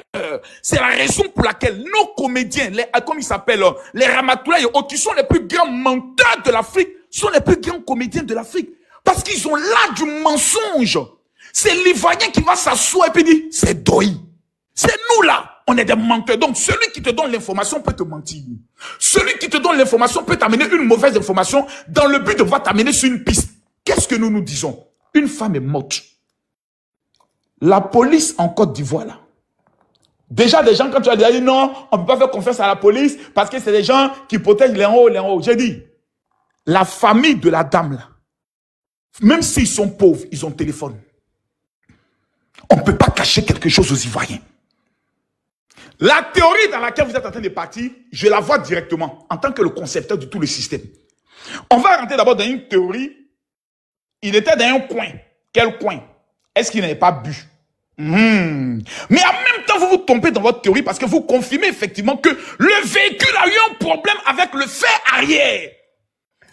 C'est la raison pour laquelle nos comédiens, comme ils s'appellent, les Ramatoulaye et autres, qui sont les plus grands menteurs de l'Afrique, sont les plus grands comédiens de l'Afrique. Parce qu'ils ont l'art du mensonge. C'est l'Ivoirien qui va s'asseoir et puis dire, c'est Doi. C'est nous là. On est des menteurs. Donc, celui qui te donne l'information peut te mentir. Celui qui te donne l'information peut t'amener une mauvaise information dans le but de pouvoir t'amener sur une piste. Qu'est-ce que nous nous disons? Une femme est morte. La police en Côte d'Ivoire, là. Déjà, des gens, quand tu as dit non, on ne peut pas faire confiance à la police parce que c'est des gens qui protègent les hauts. J'ai dit, la famille de la dame, là, même s'ils sont pauvres, ils ont téléphone. On ne peut pas cacher quelque chose aux Ivoiriens. La théorie dans laquelle vous êtes en train de partir, je la vois directement en tant que le concepteur de tout le système. On va rentrer d'abord dans une théorie. Il était dans un coin. Quel coin? Est-ce qu'il n'avait pas bu? Mais en même temps, vous vous trompez dans votre théorie parce que vous confirmez effectivement que le véhicule a eu un problème avec le fer arrière.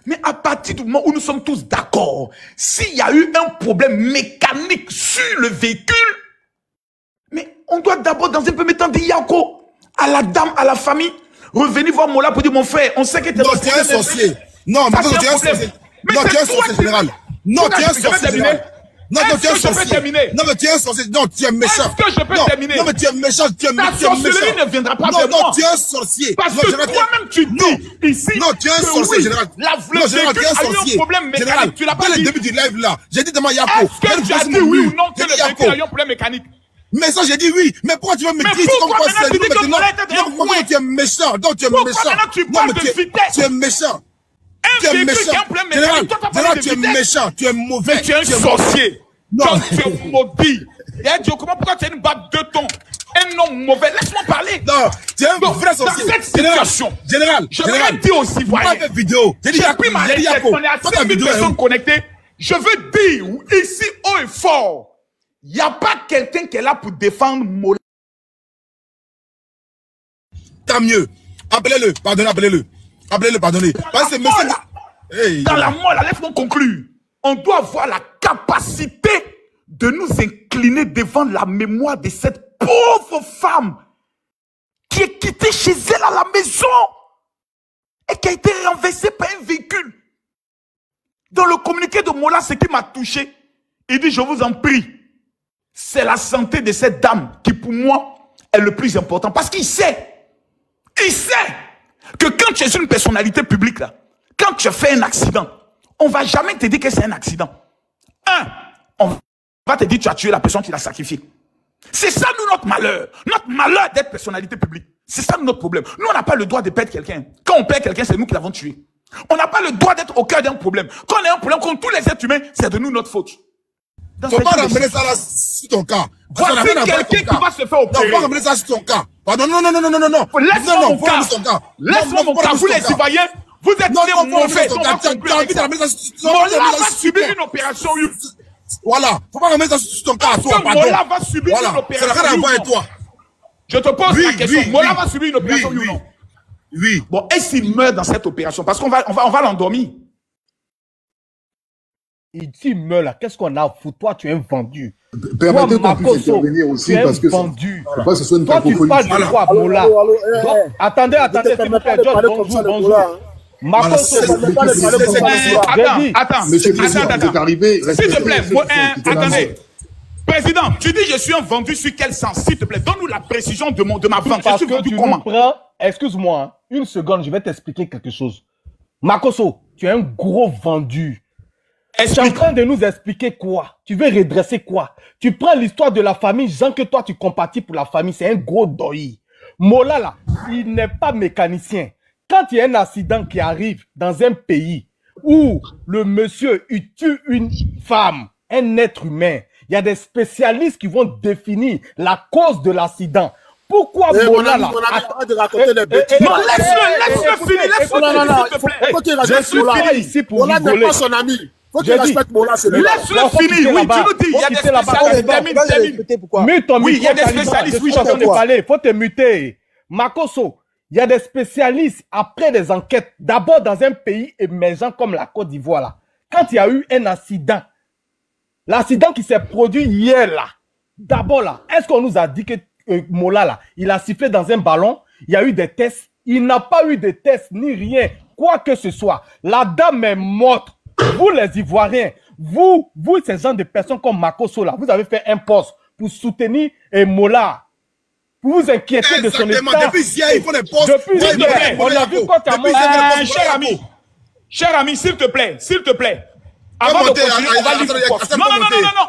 Mais à partir du moment où nous sommes tous d'accord, s'il y a eu un problème mécanique sur le véhicule, mais on doit d'abord, dans un premier temps, dire Yako, à la dame, à la famille, revenir voir Mollah pour dire mon frère, on sait que t'es un sorcier. Non, mais tu es un sorcier. Non, tu es un sorcier général. Non, tu es un sorcier général. Non, tu es un sorcier. Non, mais tu es un sorcier. Non, tu es méchant. Est-ce que je peux terminer? Non, mais tu es méchant. Tu es méchant. Ta sorcellerie ne viendra pas de moi. Non, tu es un sorcier. Parce que toi-même, tu dis ici. Non, tu es un sorcier général. Le véhicule a eu un problème mécanique. Tu l'as pas dit. Dès le début du live là, j'ai dit demain Yako. Est-ce que tu as dit oui ou non que le véhicule a eu un problème mécanique? Mais ça, j'ai dit oui. Mais pourquoi tu veux me dire comme quoi c'est nous maintenant? Non, tu es méchant. Donc, tu es méchant. Tu parles de vitesse. Tu es méchant. Tu es méchant. Général, tu es méchant. Tu es mauvais. Mais tu es un sorcier. Donc, tu es maudit. Et Dieu, pourquoi tu es une babe de ton? Un homme mauvais. Laisse-moi parler. Non, tu es un vrai sorcier. Dans cette situation, Général, je vais dire aux citoyens. J'ai pris ma lettre. On est à 5000 personnes connectées. Je veux dire, ici, haut et fort, il n'y a pas quelqu'un qui est là pour défendre Mola. Tant mieux. Appelez-le. Pardonnez, appelez-le. Appelez-le, pardonnez. Parce que monsieur... Dans la mort, laisse-moi conclure. On doit avoir la capacité de nous incliner devant la mémoire de cette pauvre femme qui est quittée chez elle à la maison et qui a été renversée par un véhicule. Dans le communiqué de Mola, ce qui m'a touché, il dit, je vous en prie, c'est la santé de cette dame qui, pour moi, est le plus important. Parce qu'il sait que quand tu es une personnalité publique, là, quand tu fais un accident, on ne va jamais te dire que c'est un accident. On va te dire que tu as tué la personne qui l'a sacrifié. C'est ça, nous, notre malheur. Notre malheur d'être personnalité publique. C'est ça, notre problème. Nous, on n'a pas le droit de perdre quelqu'un. Quand on perd quelqu'un, c'est nous qui l'avons tué. On n'a pas le droit d'être au cœur d'un problème. Quand on a un problème contre tous les êtres humains, c'est de nous notre faute. Faut pas ramener ça là sur ton cas. Voici quelqu'un qui va se faire opérer. Non, faut pas ramener ça sur ton cas. Pardon, non. Laisse-moi mon cas. Laisse-moi mon cas. Vous les citoyens, vous êtes des mauvais. Mola va subir une opération. Voilà. Faut pas ramener ça sur ton cas. Mola va subir une opération. Ça n'a rien à voir avec toi. Je te pose la question. Mola va subir une opération ou non? Oui. Bon, et s'il meurt dans cette opération? Parce qu'on va l'endormir. Il dit meurt là, qu'est-ce qu'on a à foutre? Toi, tu es un vendu. Permettez qu'on puisse intervenir aussi parce que vendu. Faut pas que ce soit une toi, tu parles de quoi, Mola? Attendez, s'il vous plaît. Bonjour. Attends. Monsieur le Président, vous êtes arrivé. S'il te plaît, attendez. Président, tu dis je suis un vendu sur quel sens? S'il te plaît, donne-nous la précision de ma vente. Parce que tu nous prends, excuse-moi, une seconde, je vais t'expliquer quelque chose. Makosso, tu es un gros vendu. Tu es en train de nous expliquer quoi? Tu veux redresser quoi? Tu prends l'histoire de la famille, Jean, que toi tu compatis pour la famille, c'est un gros doi. Mola là, il n'est pas mécanicien. Quand il y a un accident qui arrive dans un pays où le monsieur il tue une femme, un être humain, il y a des spécialistes qui vont définir la cause de l'accident. Pourquoi Mola là? Arrête de raconter des bêtises. Non, laisse-le finir, Je suis pas ici pour rigoler. Mola n'est pas son ami. Faut qu'il respecte Mola, c'est lui. Laisse-le finir. Oui, tu nous dis, il y a des spécialistes. Oui, il y a des spécialistes. Oui, je suis en train de parler. Faut te muter. Makosso, il y a des spécialistes après des enquêtes. D'abord dans un pays émergent comme la Côte d'Ivoire là. Quand il y a eu un accident, l'accident qui s'est produit hier là, d'abord là, est-ce qu'on nous a dit que Mola là, il a sifflé dans un ballon, il y a eu des tests, il n'a pas eu de tests ni rien, quoi que ce soit. La dame est morte. Vous les Ivoiriens, vous ces gens de personnes comme Makosso là, vous avez fait un poste pour soutenir Mola. Vous vous inquiétez de son état. Depuis hier, il faut des postes. Depuis hier, on a vu quoi t'as monté. Cher ami, s'il te plaît. Avant de continuer, on va lire mon poste. Non,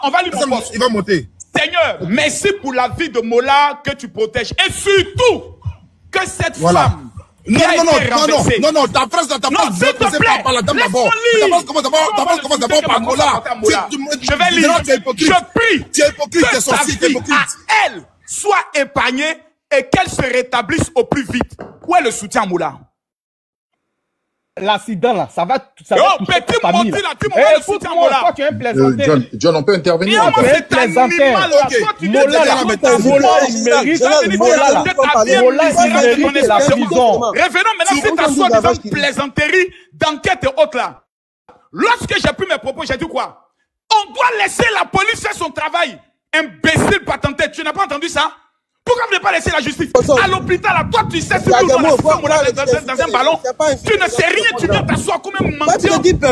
on va lire mon poste. Il va monter. Seigneur, merci pour la vie de Mola que tu protèges. Et surtout, que cette femme... Non, ta phrase, s'il te plaît, laisse-moi lire. Ta phrase commence d'abord par Mola. Je vais lire. Je prie que sa vie à elle soit épargnée et qu'elle se rétablisse au plus vite. Où est le soutien, Mola? L'accident là, ça va petit menti là, tu m'envoies le soutien, Mola. Toi, tu es un plaisantin. John, on peut intervenir. Tu es un plaisantin. Mola, il mérite la prison. Revenons maintenant sur ta soi-disant plaisanterie d'enquête et autres là. Lorsque j'ai pris mes propos, j'ai dit quoi? On doit laisser la police faire son travail. Imbécile patenté, tu n'as pas entendu ça? Pourquoi vous ne pas laisser la justice? À l'hôpital, toi tu sais si nous dans un ballon. Tu ne sais rien, tu viens t'asseoir comme un mendiant. Et donc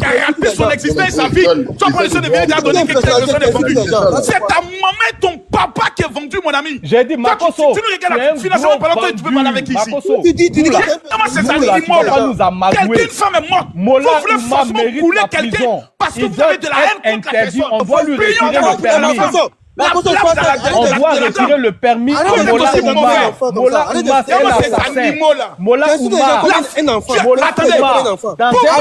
à rater son existence et sa vie. Tu prends le soin de venir te donner quelque chose de vendu. C'est ta maman et ton papa qui est vendu, mon ami. J'ai dit Makosso. Tu nous regardes financièrement pendant que tu peux parler avec ici. Comment c'est ça, il quelqu'un, une femme est morte. Vous voulez forcément couler quelqu'un parce que vous avez de la haine contre la personne. On doit lui retirer le permis. On doit retirer le permis de Mola Oumar. Mola Oumar, c'est un assassin. Mola Oumar, dans un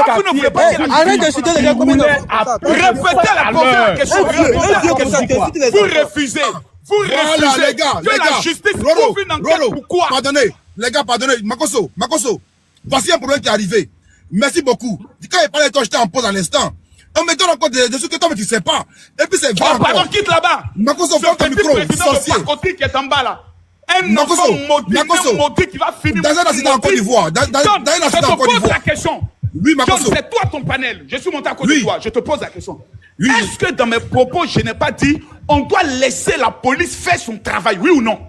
quartier, arrête d'insulter les gars comme une Répétez la question. Vous refusez. Vous refusez les gars, que la justice ouvre une enquête. Pourquoi? Pardonnez, les gars, pardonnez. Makosso, voici un problème qui est arrivé. Merci beaucoup. Quand il parlait de toi, j'étais en pause à l'instant. On me donne encore des trucs que toi, mais tu sais pas. Et puis c'est vrai. Oh, pardon, quitte là-bas. Makosso, prends ton micro, sorcier. Qui est en bas là. Un enfant maudit qui va finir. Dans un accident en Côte d'Ivoire. Dans un accident en Côte d'Ivoire. Je te pose la question. Oui, Makosso. C'est toi ton panel. Je suis monté à côté de toi. Je te pose la question. Est-ce que dans mes propos, je n'ai pas dit on doit laisser la police faire son travail, oui ou non?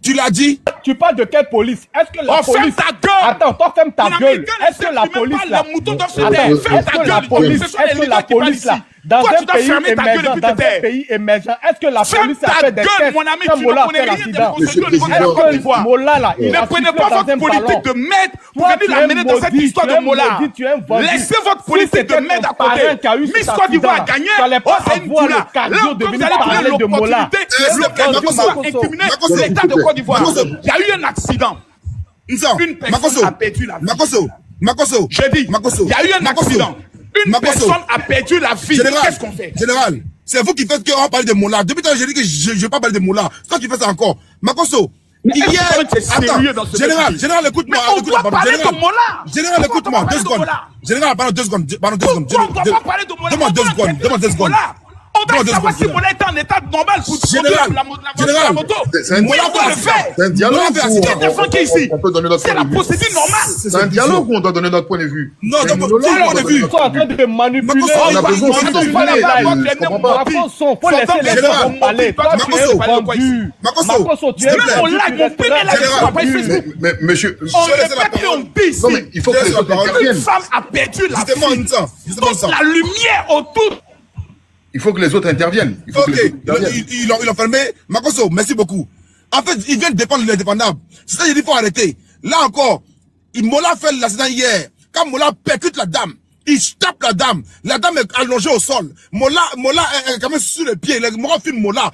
Tu l'as dit? Tu parles de quelle police? Est-ce que la police... ferme ta gueule! Attends, toi ferme ta gueule. Est-ce que la police là... Est-ce que la police là... Dans un pays émergent, est-ce que la police a fait des tests quand Mola a fait l'accident? Est-ce que Mola là, il ne prenez pas votre politique de merde pour venir l'amener dans cette histoire de Mola. Laissez votre politique de merde à côté. Miss Côte d'Ivoire a gagné. Oh, c'est une doula. Là, comme vous allez donner l'opportunité, l'État de Côte d'Ivoire. Il y a eu un accident. Une personne a perdu la vie. Makosso. Je dis, il y a eu un accident. Une personne a perdu la vie. Qu'est-ce qu'on fait? Général, c'est vous qui faites qu'on parle de Mola. Depuis tout à l'heure, j'ai dit que je ne vais pas parler de Mola. C'est toi qui fais ça encore. Makosso, hier... Attends, Général, écoute-moi. On doit parler de Mola. Général, écoute-moi. 2 secondes. Général, pardon, 2 secondes. Pourquoi on ne doit pas parler de Mola? Demande 2 secondes. On doit savoir si Mola est en état normal pour conduire la moto. C'est un dialogue. C'est un dialogue. C'est la procédure normale. C'est un dialogue où on doit donner notre point de vue. Non, non, point de vue. Ils sont en train de manipuler. On a besoin de faut laisser les gens parler. Toi, tu es vendu. Makosso, tu es vendu. Mais monsieur, on répète et on dit ici. Non, mais il faut que les autres interviennent. Une femme a perdu la vie. Toute la lumière autour. Il faut que les autres interviennent. Ils l'ont fermé. Makosso, merci beaucoup. En fait, ils viennent défendre l'indépendable. C'est ça qu'il faut arrêter. Là encore, Mola fait l'accident hier. Quand Mola percute la dame, il tape la dame. La dame est allongée au sol. Mola est quand même sur les pieds. On filme Mola.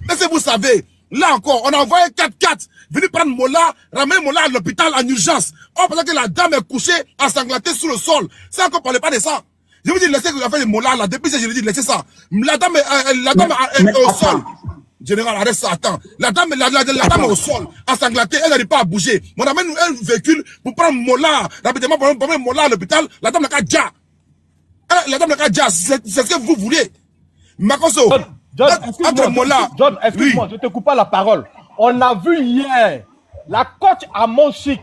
Mais si vous savez, là encore, on a envoyé 4x4 venir prendre Mola, ramener Mola à l'hôpital en urgence. On pensait que la dame est couchée, ensanglantée sur le sol. Ça encore, parlez pas de ça. Je vous dis, laissez l'affaire de Mola, là, depuis que je l'ai dit, laissez ça. La dame est au sol. Général, arrête ça, attends. La dame est au sol, ensanglantée, elle n'arrive pas à bouger. On amène un véhicule pour prendre Mola, rapidement, pour prendre Mola à l'hôpital. La dame n'a qu'à déjà. C'est ce que vous voulez. Makosso, entre Mola. John, excuse-moi, je te coupe pas la parole. On a vu hier la coach à Monchique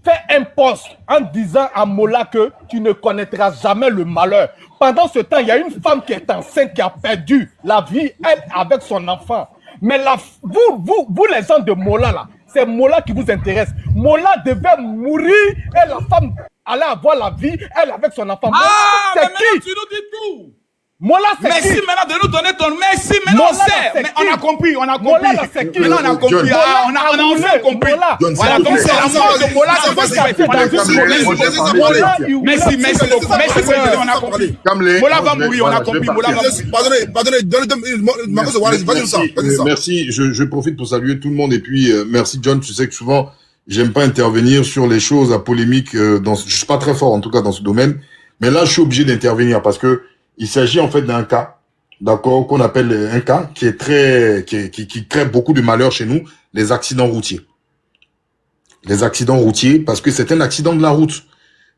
fait un poste en disant à Mola que tu ne connaîtras jamais le malheur. Pendant ce temps, il y a une femme qui est enceinte qui a perdu la vie, elle, avec son enfant. Mais vous les gens de Mola, là, c'est Mola qui vous intéresse. Mola devait mourir et la femme allait avoir la vie, elle avec son enfant. Ah, mais maintenant tu nous dis tout. Mola, c'est merci maintenant de nous donner ton merci. Maintenant on sait. Mais on a compris, on a compris. Mola, c'est qui? Maintenant on a compris. On a enfin compris. Voilà, donc c'est la mort de Mola qui va se faire. Merci beaucoup. Merci président, on a compris. Mola va mourir, on a compris. Mola va mourir. Pardonnez, merci, je profite pour saluer tout le monde et puis merci John, tu sais que souvent j'aime pas intervenir sur les choses à polémique, je suis pas très fort en tout cas dans ce domaine, mais là je suis obligé d'intervenir parce que il s'agit en fait d'un cas, d'accord, qu'on appelle un cas qui est qui crée beaucoup de malheur chez nous, les accidents routiers. Les accidents routiers, parce que c'est un accident de la route.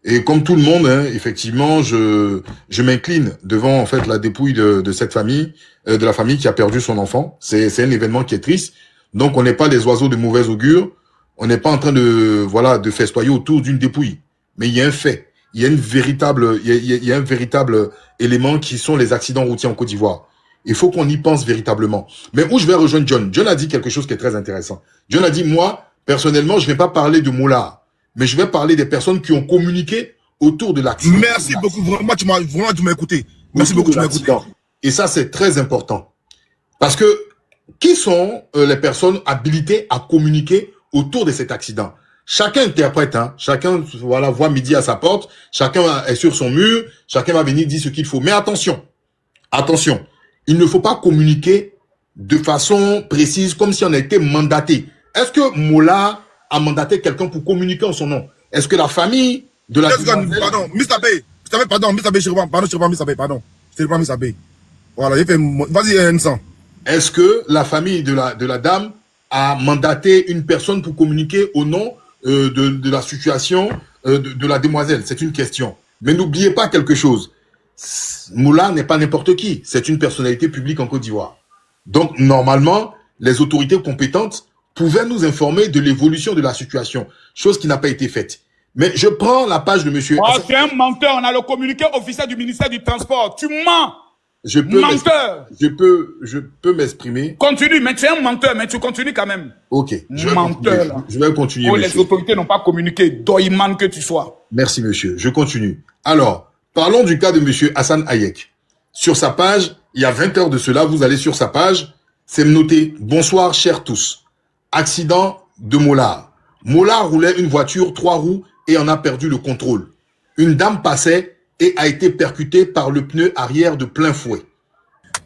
Et comme tout le monde, hein, effectivement, je m'incline devant en fait la dépouille de cette famille, de la famille qui a perdu son enfant. C'est un événement qui est triste. Donc on n'est pas des oiseaux de mauvais augure. On n'est pas en train de festoyer autour d'une dépouille. Mais il y a un fait. Il y a un véritable élément qui sont les accidents routiers en Côte d'Ivoire. Il faut qu'on y pense véritablement. Mais où je vais rejoindre John. John a dit quelque chose qui est très intéressant. John a dit, moi, personnellement, je ne vais pas parler de Mola, mais je vais parler des personnes qui ont communiqué autour de l'accident. Merci beaucoup. Vraiment, tu m'as écouté. Merci beaucoup, tu m'as écouté. Et ça, c'est très important. Parce que, qui sont les personnes habilitées à communiquer autour de cet accident? Chacun interprète, hein. Chacun, voilà, voit midi à sa porte. Chacun est sur son mur. Chacun va venir dire ce qu'il faut. Mais attention. Attention. il ne faut pas communiquer de façon précise, comme si on était mandaté. Est-ce que Mola a mandaté quelqu'un pour communiquer en son nom? Est-ce que la famille de la... Pardon, Mr. B. Pardon, Mr. B, je reprends, Mr. B, pardon. Je reprends Mr. B. Voilà, j'ai fait... Vas-y, Ensan. Est-ce que la famille de la dame a mandaté une personne pour communiquer au nom de la situation de la demoiselle? C'est une question. Mais n'oubliez pas quelque chose. Moula n'est pas n'importe qui. C'est une personnalité publique en Côte d'Ivoire. Donc, normalement, les autorités compétentes pouvaient nous informer de l'évolution de la situation, chose qui n'a pas été faite. Mais je prends la page de monsieur... Oh, tu es un menteur. On a le communiqué officiel du ministère du Transport. Tu mens. Menteur. Je peux m'exprimer. Continue, mais tu es un menteur, mais tu continues quand même. Ok. Menteur. Je vais continuer, oh, monsieur. Les autorités n'ont pas communiqué. Doyman que tu sois. Merci, monsieur. Je continue. Alors, parlons du cas de monsieur Hassan Hayek. Sur sa page, il y a 20 heures de cela, vous allez sur sa page, c'est noté « Bonsoir, chers tous. Accident de Mollard. Mollard roulait une voiture 3 roues et en a perdu le contrôle. Une dame passait et a été percutée par le pneu arrière de plein fouet. »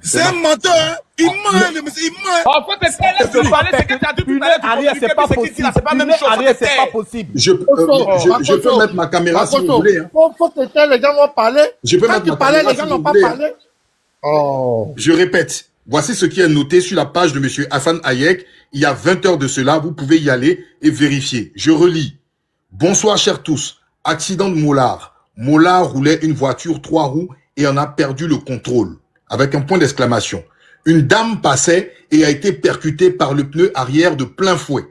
C'est un menteur, hein? Il ment, monsieur, il ment. En fait, c'est que tu parlais, c'est que tu as dit tout à l'heure, arrière, c'est pas possible. C'est pas la même chose. Arrière, c'est pas possible. Je peux mettre ma caméra si vous voulez. Hein. Faut que les gens vont parler. Je peux Quand mettre tu ma parlais, caméra les gens si n'ont vous pas voulez. parlé. Oh. Je répète, voici ce qui est noté sur la page de monsieur Hassan Hayek. Il y a 20 heures de cela, vous pouvez y aller et vérifier. Je relis. Bonsoir, chers tous. Accident de Mollard. Mollard roulait une voiture 3 roues et en a perdu le contrôle. Avec un point d'exclamation. Une dame passait et a été percutée par le pneu arrière de plein fouet.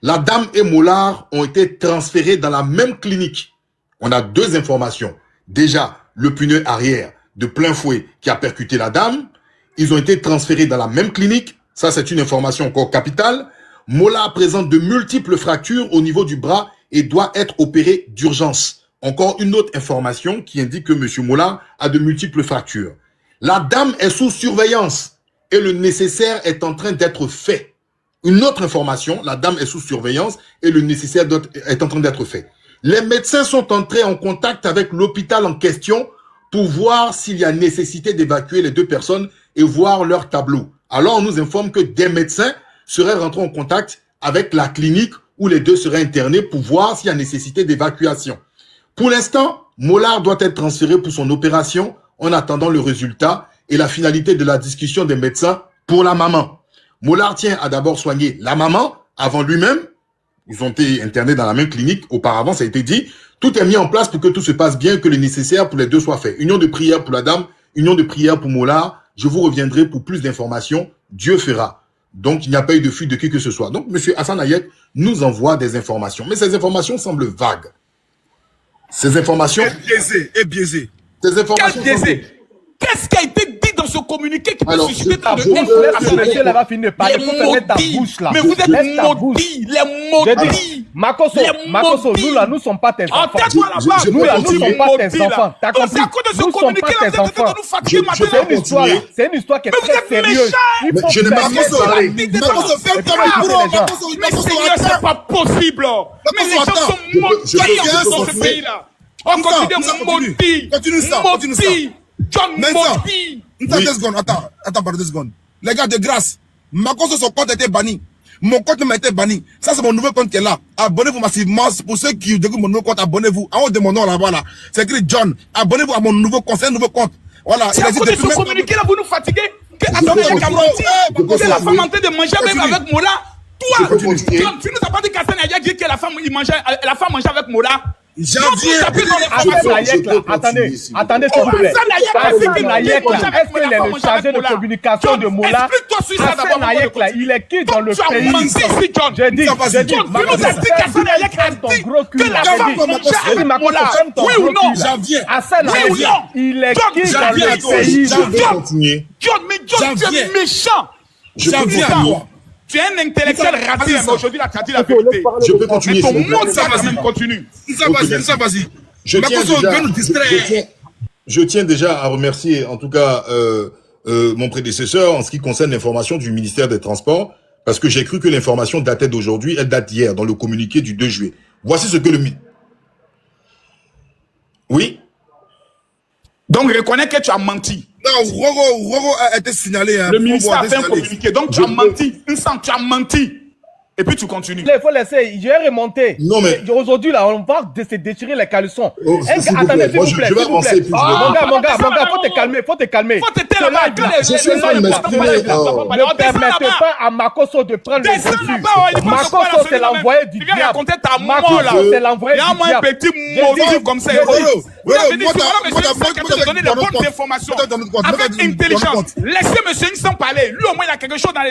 La dame et Mollard ont été transférés dans la même clinique. On a 2 informations. Déjà, le pneu arrière de plein fouet qui a percuté la dame. Ils ont été transférés dans la même clinique. Ça, c'est une information encore capitale. Mollard présente de multiples fractures au niveau du bras et doit être opéré d'urgence. Encore une autre information qui indique que M. Mollard a de multiples fractures. La dame est sous surveillance et le nécessaire est en train d'être fait. Une autre information, la dame est sous surveillance et le nécessaire est en train d'être fait. Les médecins sont entrés en contact avec l'hôpital en question pour voir s'il y a nécessité d'évacuer les 2 personnes et voir leur tableau. Alors on nous informe que des médecins seraient rentrés en contact avec la clinique où les 2 seraient internés pour voir s'il y a nécessité d'évacuation. Pour l'instant, Mollard doit être transféré pour son opération en attendant le résultat et la finalité de la discussion des médecins pour la maman. Mollard tient à d'abord soigner la maman avant lui-même. Ils ont été internés dans la même clinique. Auparavant, ça a été dit. Tout est mis en place pour que tout se passe bien, que le nécessaire pour les 2 soit fait. Union de prière pour la dame, union de prière pour Mollard. Je vous reviendrai pour plus d'informations. Dieu fera. Donc, il n'y a pas eu de fuite de qui que ce soit. Donc, M. Hassan Hayek nous envoie des informations. Mais ces informations semblent vagues. Ces informations... Et biaisé. Ces informations... Qu'est-ce qui a été dit dans ce communiqué qui peut susciter tant de haine? Monsieur là va finir de parler. Il faut fermer ta bouche là. Mais vous êtes maudits, les maudits. Makoso, nous là, nous ne sommes pas tes enfants. Nous là, nous ne sommes pas tes enfants. T'as compris? Nous ne sommes pas tes enfants. C'est une histoire qui est très sérieuse. Je n'ai pas parlé. Mais Seigneur, c'est pas possible. Mais les gens sont maudits dans ce pays-là. On continue maudits. Continue. John Modi. Attends, pardon 2 secondes. Les gars, de grâce, ma compte sur son compte a été banni. Mon compte m'a été banni. Ça, c'est mon nouveau compte qui est là. Abonnez-vous massivement. Pour ceux qui découvrent mon nouveau compte, abonnez-vous. En haut de mon nom là-bas, là. C'est écrit John. Abonnez-vous à mon nouveau compte. C'est un nouveau compte. Voilà. C'est à cause de ce communiqué là, vous nous fatiguez. Que la femme en train de manger même avec Mola. Toi, tu nous as pas dit qu'Hassan Hayek dit que la femme mangeait avec Mola. Attendez, s'il vous plaît. Hassan Hayek, est-ce qu'il est le chargé de communication de Mola? Hassan Hayek, il est qui dans le pays? J'ai dit, que la femme mangeait Mola. Oui ou non? Hassan Hayek, il est qui dans le pays? John, tu es méchant. Tu es un intellectuel raciste, mais aujourd'hui, tu as dit la vérité. Je peux continuer. Ton monde, ça continue. Ça, vas-y. Je tiens déjà à remercier, en tout cas, mon prédécesseur en ce qui concerne l'information du ministère des Transports, parce que j'ai cru que l'information datait d'aujourd'hui, elle date d'hier, dans le communiqué du 2 juillet. Voici ce que le... Oui? Donc, reconnais que tu as menti. Roro a été signalé. Le ministère a fait un communiqué. Donc tu as menti. Tu as menti. Et puis tu continues. Il faut laisser, je vais remonter. Non mais... Aujourd'hui, là, on va se déchirer les caleçons. Attendez, s'il vous plaît. Je vais avancer. Mon gars, faut te calmer, faut te calmer. Faut te taire là-bas. Ne permettez pas à Makosso de prendre le dessus. Makosso, c'est l'envoyé du diable. Raconter ta mort là. C'est l'envoyé du diable. Il y a un petit motif comme ça. Vous avez dit, de donner des bonnes informations. Avec intelligence. Laissez monsieur Nissan parler. Lui, au moins, il a quelque chose dans le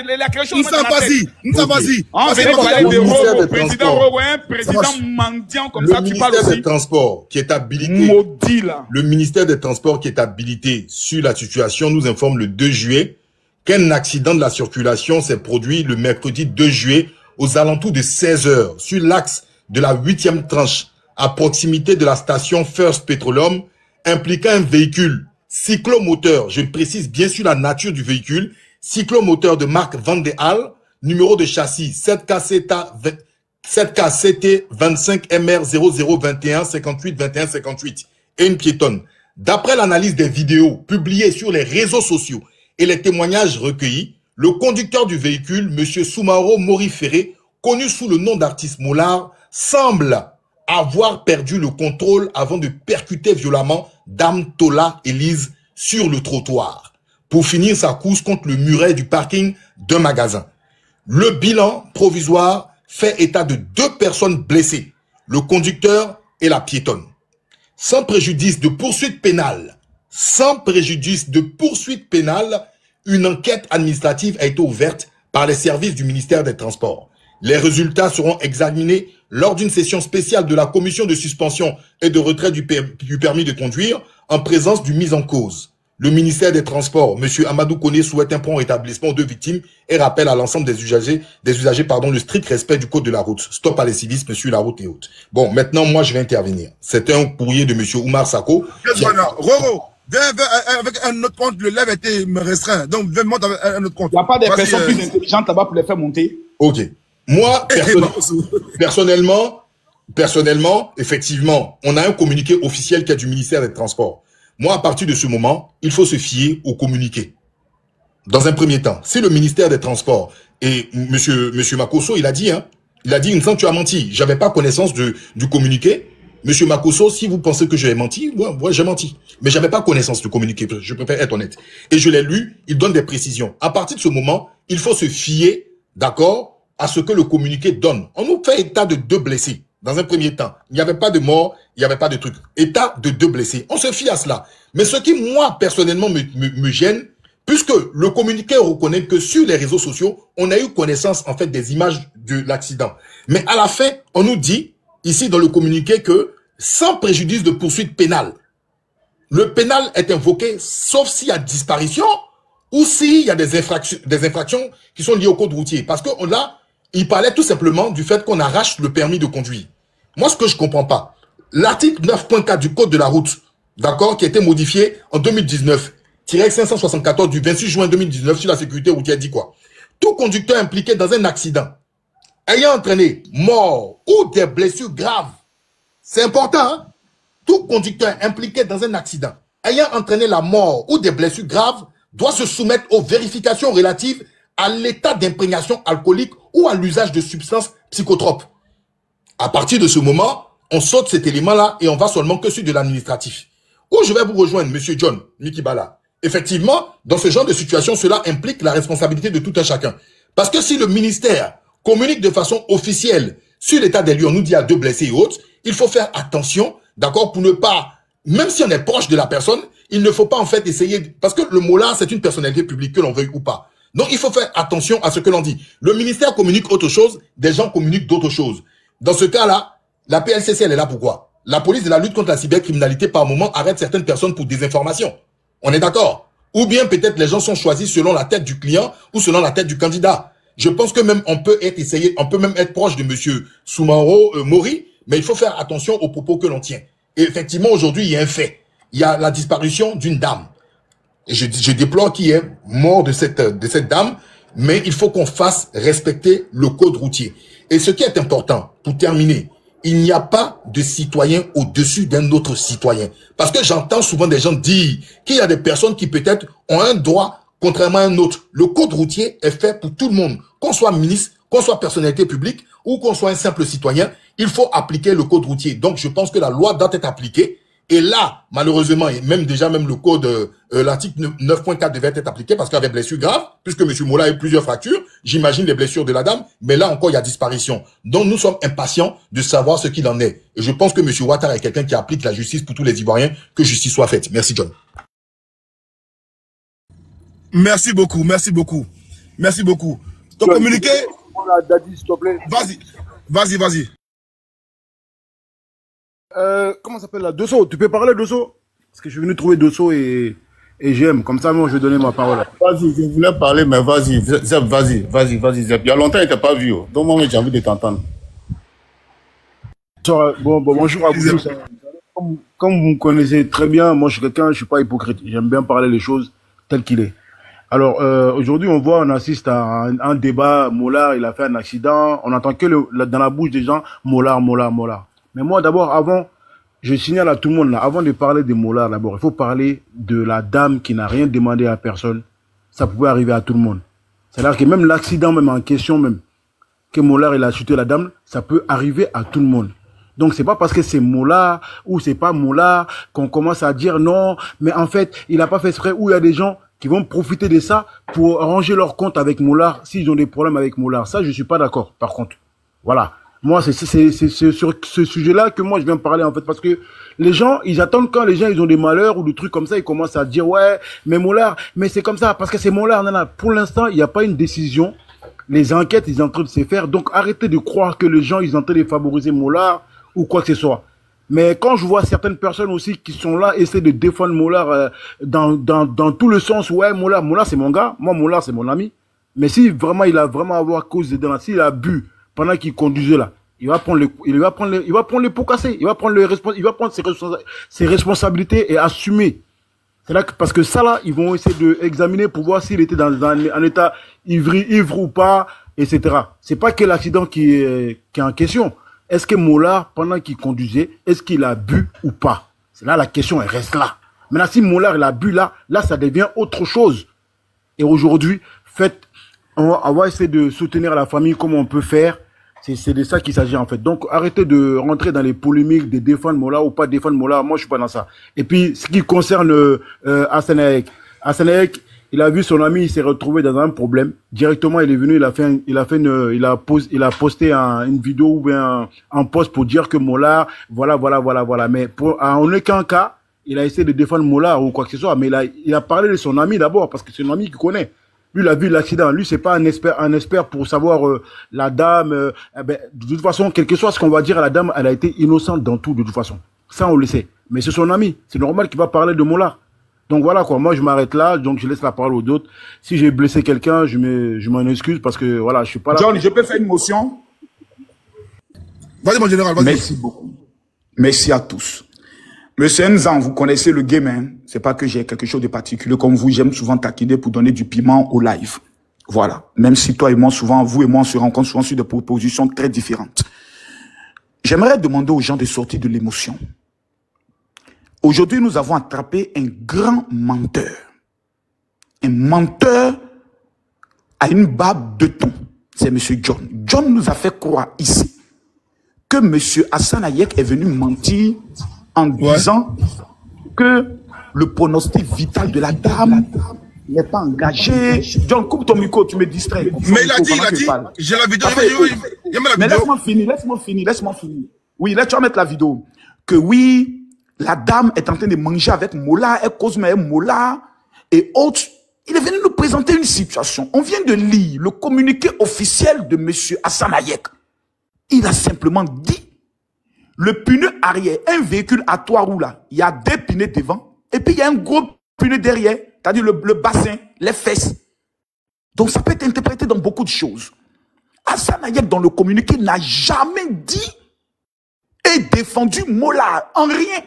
président Rouen, président mendiant comme ça, tu parles aussi. Le ministère des Transports qui est habilité. Maudit là. Le ministère des Transports qui est habilité sur la situation nous informe le 2 juillet qu'un accident de la circulation s'est produit le mercredi 2 juillet aux alentours de 16 h sur l'axe de la 8e tranche à proximité de la station First Petroleum impliquant un véhicule cyclomoteur. Je précise bien sûr la nature du véhicule. Cyclomoteur de marque Van de Haal, numéro de châssis 7KCT 25 MR 0021 58 21 58 et une piétonne. D'après l'analyse des vidéos publiées sur les réseaux sociaux et les témoignages recueillis, le conducteur du véhicule, M. Soumaro Moriféré, connu sous le nom d'artiste Mollard, semble avoir perdu le contrôle avant de percuter violemment Dame Tola Elise sur le trottoir pour finir sa course contre le muret du parking d'un magasin. Le bilan provisoire fait état de 2 personnes blessées, le conducteur et la piétonne. Sans préjudice de poursuite pénale, une enquête administrative a été ouverte par les services du ministère des Transports. Les résultats seront examinés lors d'une session spéciale de la commission de suspension et de retrait du permis de conduire en présence du mis en cause. Le ministère des Transports, M. Amadou Koné, souhaite un prompt rétablissement aux 2 victimes et rappelle à l'ensemble des usagers, le strict respect du code de la route. Stop à l'incivisme sur la route et autres. Bon, maintenant, moi, je vais intervenir. C'est un courrier de M. Oumar Sako. Roro, viens avec un autre compte, le live était restreint. Donc, viens monter avec un autre compte. Il n'y a pas des personnes plus intelligentes là-bas pour les faire monter. Ok. Moi, personnellement, effectivement, on a un communiqué officiel qui est du ministère des Transports. Moi, à partir de ce moment, il faut se fier au communiqué. Dans un premier temps, si le ministère des Transports et monsieur Makosso, il a dit, il me semble que tu as menti. J'avais pas connaissance du communiqué. Monsieur Makosso, si vous pensez que j'ai menti, moi j'ai menti. Mais j'avais pas connaissance du communiqué. Je préfère être honnête. Et je l'ai lu, il donne des précisions. À partir de ce moment, il faut se fier, d'accord, à ce que le communiqué donne. On nous fait état de 2 blessés. Dans un premier temps, il n'y avait pas de mort, il n'y avait pas de truc. État de 2 blessés. On se fie à cela. Mais ce qui, moi, personnellement, me gêne, puisque le communiqué reconnaît que sur les réseaux sociaux, on a eu connaissance, en fait, des images de l'accident. Mais à la fin, on nous dit, ici dans le communiqué, que sans préjudice de poursuite pénale, le pénal est invoqué, sauf s'il y a disparition ou s'il y a des infractions qui sont liées au code routier. Parce que là, il parlait tout simplement du fait qu'on arrache le permis de conduire. Moi, ce que je comprends pas, l'article 9.4 du code de la route, d'accord, qui a été modifié en 2019, tiré 574 du 26 juin 2019 sur la sécurité routière dit quoi? Tout conducteur impliqué dans un accident, ayant entraîné mort ou des blessures graves, c'est important, hein? Tout conducteur impliqué dans un accident, ayant entraîné la mort ou des blessures graves, doit se soumettre aux vérifications relatives à l'état d'imprégnation alcoolique ou à l'usage de substances psychotropes. À partir de ce moment, on saute cet élément-là et on va seulement que sur de l'administratif. Où je vais vous rejoindre, Monsieur John Mikibala. Effectivement, dans ce genre de situation, cela implique la responsabilité de tout un chacun. Parce que si le ministère communique de façon officielle sur l'état des lieux, on nous dit à 2 blessés et autres, il faut faire attention, d'accord, pour ne pas, même si on est proche de la personne, il ne faut pas en fait essayer, parce que le mot là, c'est une personnalité publique, que l'on veuille ou pas. Donc, il faut faire attention à ce que l'on dit. Le ministère communique autre chose, des gens communiquent d'autres choses. Dans ce cas-là, la PLCC, elle est là pour quoi? La police de la lutte contre la cybercriminalité, par moment, arrête certaines personnes pour désinformation. On est d'accord? Ou bien peut-être les gens sont choisis selon la tête du client ou selon la tête du candidat. Je pense que même on peut même être proche de monsieur Soumaro Mori, mais il faut faire attention aux propos que l'on tient. Et effectivement, aujourd'hui, il y a un fait. Il y a la disparition d'une dame. Et je déplore qu'il y ait mort de cette dame, mais il faut qu'on fasse respecter le code routier. Et ce qui est important, pour terminer, il n'y a pas de citoyen au-dessus d'un autre citoyen. Parce que j'entends souvent des gens dire qu'il y a des personnes qui peut-être ont un droit contrairement à un autre. Le code routier est fait pour tout le monde. Qu'on soit ministre, qu'on soit personnalité publique ou qu'on soit un simple citoyen, il faut appliquer le code routier. Donc je pense que la loi doit être appliquée. Et là, malheureusement, et même déjà le code, l'article 9.4 devait être appliqué parce qu'il y avait blessure grave, puisque M. Mola a eu plusieurs fractures, j'imagine les blessures de la dame, mais là encore, il y a disparition. Donc nous sommes impatients de savoir ce qu'il en est. Et je pense que M. Ouattara est quelqu'un qui applique la justice pour tous les Ivoiriens, que justice soit faite. Merci John. Merci beaucoup, merci beaucoup. Merci beaucoup. Donc communiqué. Daddy, s'il te plaît. Vas-y, vas-y, vas-y. Comment ça s'appelle là? Dosso, tu peux parler Dosso? Parce que je suis venu trouver Dosso et j'aime. Comme ça, moi, je vais donner ma parole. Vas-y, je voulais parler, mais vas-y, Zeb, vas-y, Zeb. Il y a longtemps, il t'a pas vu. Donc, moi, j'ai envie de t'entendre. Bonjour à vous tous. Comme vous me connaissez très bien, moi, je suis quelqu'un, je suis pas hypocrite. J'aime bien parler les choses telles qu'il est. Alors, aujourd'hui, on assiste à un débat. Mola, il a fait un accident. On entend que dans la bouche des gens, Mola. Mais moi, d'abord, avant, je signale à tout le monde, là, avant de parler de Mola, d'abord, il faut parler de la dame qui n'a rien demandé à personne. Ça pouvait arriver à tout le monde. C'est-à-dire que même l'accident, même en question, même, que Mola, il a chuté la dame, ça peut arriver à tout le monde. Donc, c'est pas parce que c'est Mola ou c'est pas Mola qu'on commence à dire non, mais en fait, il a pas fait exprès, ou il y a des gens qui vont profiter de ça pour ranger leur compte avec Mola s'ils ont des problèmes avec Mola. Ça, je suis pas d'accord, par contre. Voilà. Moi, c'est sur ce sujet-là que moi, je viens parler, en fait, parce que les gens, ils attendent quand les gens, ils ont des malheurs ou des trucs comme ça, ils commencent à dire, ouais, mais Mola, mais c'est comme ça, parce que c'est Mola, non. Pour l'instant, il n'y a pas une décision. Les enquêtes, ils sont en train de se faire. Donc, arrêtez de croire que les gens, ils sont en train de favoriser Mola ou quoi que ce soit. Mais quand je vois certaines personnes aussi qui sont là, essayer de défendre Mola dans tout le sens, ouais, Mola, c'est mon gars, moi, Mola, c'est mon ami. Mais si vraiment, il a vraiment avoir cause dedans, s'il a bu pendant qu'il conduisait là, il va prendre les pots cassés, il va prendre ses responsabilités et assumer. C'est là que, parce que ça là, ils vont essayer de examiner pour voir s'il était dans un état ivre ou pas, etc. C'est pas que l'accident qui est en question. Est-ce que Mola, pendant qu'il conduisait, est-ce qu'il a bu ou pas? C'est là la question, elle reste là. Maintenant, si Mola, il a bu là, ça devient autre chose. Et aujourd'hui, on va essayer de soutenir la famille comme on peut faire. C'est de ça qu'il s'agit en fait. Donc, arrêtez de rentrer dans les polémiques, de défendre Mola ou pas défendre Mola. Moi, je suis pas dans ça. Et puis, ce qui concerne Hassan Hayek, il a vu son ami, il s'est retrouvé dans un problème. Directement, il est venu, il a posté une vidéo ou bien un post pour dire que Mola, voilà. Mais en aucun cas, il a essayé de défendre Mola ou quoi que ce soit. Mais il a parlé de son ami d'abord, parce que c'est un ami qu'il connaît. Lui, il a vu l'accident. Lui, c'est pas un expert pour savoir la dame. De toute façon, quel que soit ce qu'on va dire à la dame, elle a été innocente dans tout, de toute façon. Ça, on le sait. Mais c'est son ami. C'est normal qu'il va parler de Mola. Donc voilà quoi. Moi, je m'arrête là. Donc je laisse la parole aux autres. Si j'ai blessé quelqu'un, je m'en excuse parce que voilà, je suis pas là. John, je peux faire une motion? Vas-y, mon général. Vas-y. Merci beaucoup. Merci à tous. Monsieur Nzan, vous connaissez le game, hein? C'est pas que j'ai quelque chose de particulier comme vous. J'aime souvent taquiner pour donner du piment au live. Voilà. Même si toi et moi, souvent, vous et moi, on se rencontre souvent sur des propositions très différentes. J'aimerais demander aux gens de sortir de l'émotion. Aujourd'hui, nous avons attrapé un grand menteur. Un menteur à une barbe de thon. C'est monsieur John. John nous a fait croire ici que monsieur Hassan Hayek est venu mentir en disant que le pronostic vital de la dame n'est pas engagé. John, coupe ton micro, tu me distrais. Mais il a dit, j'ai la vidéo. Mais laisse-moi finir. Oui, là, tu vas mettre la vidéo. Que oui, la dame est en train de manger avec Mola, elle cause mais Mola et autres. Il est venu nous présenter une situation. On vient de lire le communiqué officiel de monsieur Hassan Hayek. Il a simplement dit le pneu arrière, un véhicule à 3 roues là, il y a 2 pneus devant, et puis il y a un gros pneu derrière, c'est-à-dire le bassin, les fesses. Donc ça peut être interprété dans beaucoup de choses. Hassan Hayek, dans le communiqué, n'a jamais dit et défendu Mola en rien.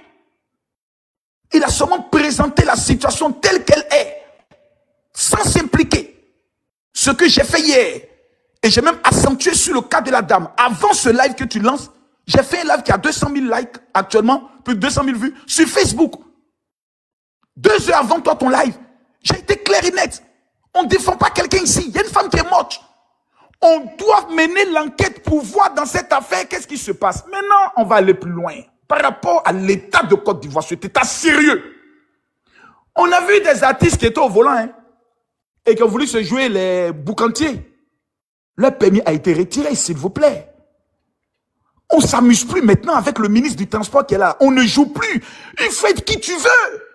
Il a seulement présenté la situation telle qu'elle est, sans s'impliquer. Ce que j'ai fait hier, et j'ai même accentué sur le cas de la dame. Avant ce live que tu lances, J'ai fait un live qui a 200 000 likes actuellement, plus de 200 000 vues sur Facebook. 2 heures avant toi, ton live. J'ai été clair et net. On ne défend pas quelqu'un ici. Il y a une femme qui est morte. On doit mener l'enquête pour voir dans cette affaire qu'est-ce qui se passe. Maintenant, on va aller plus loin. Par rapport à l'état de Côte d'Ivoire, cet état sérieux. On a vu des artistes qui étaient au volant hein, et qui ont voulu se jouer les boucantiers. Leur permis a été retiré, s'il vous plaît. On ne s'amuse plus maintenant avec le ministre du Transport qui est là. On ne joue plus. Il fait qui tu veux.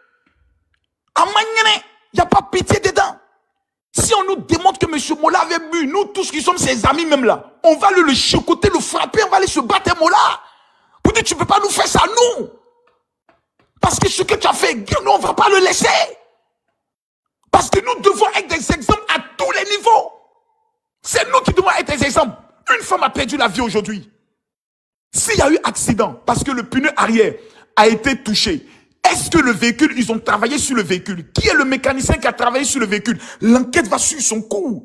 À Magnane, il n'y a pas pitié dedans. Si on nous démontre que M. Mola avait bu, nous tous qui sommes ses amis même là, on va le chicoter, le frapper, on va aller se battre Mola. Pour dire tu ne peux pas nous faire ça, nous. Parce que ce que tu as fait, nous on ne va pas le laisser. Parce que nous devons être des exemples à tous les niveaux. C'est nous qui devons être des exemples. Une femme a perdu la vie aujourd'hui. S'il y a eu accident, parce que le pneu arrière a été touché, est-ce que le véhicule, ils ont travaillé sur le véhicule? Qui est le mécanicien qui a travaillé sur le véhicule? L'enquête va suivre son cours.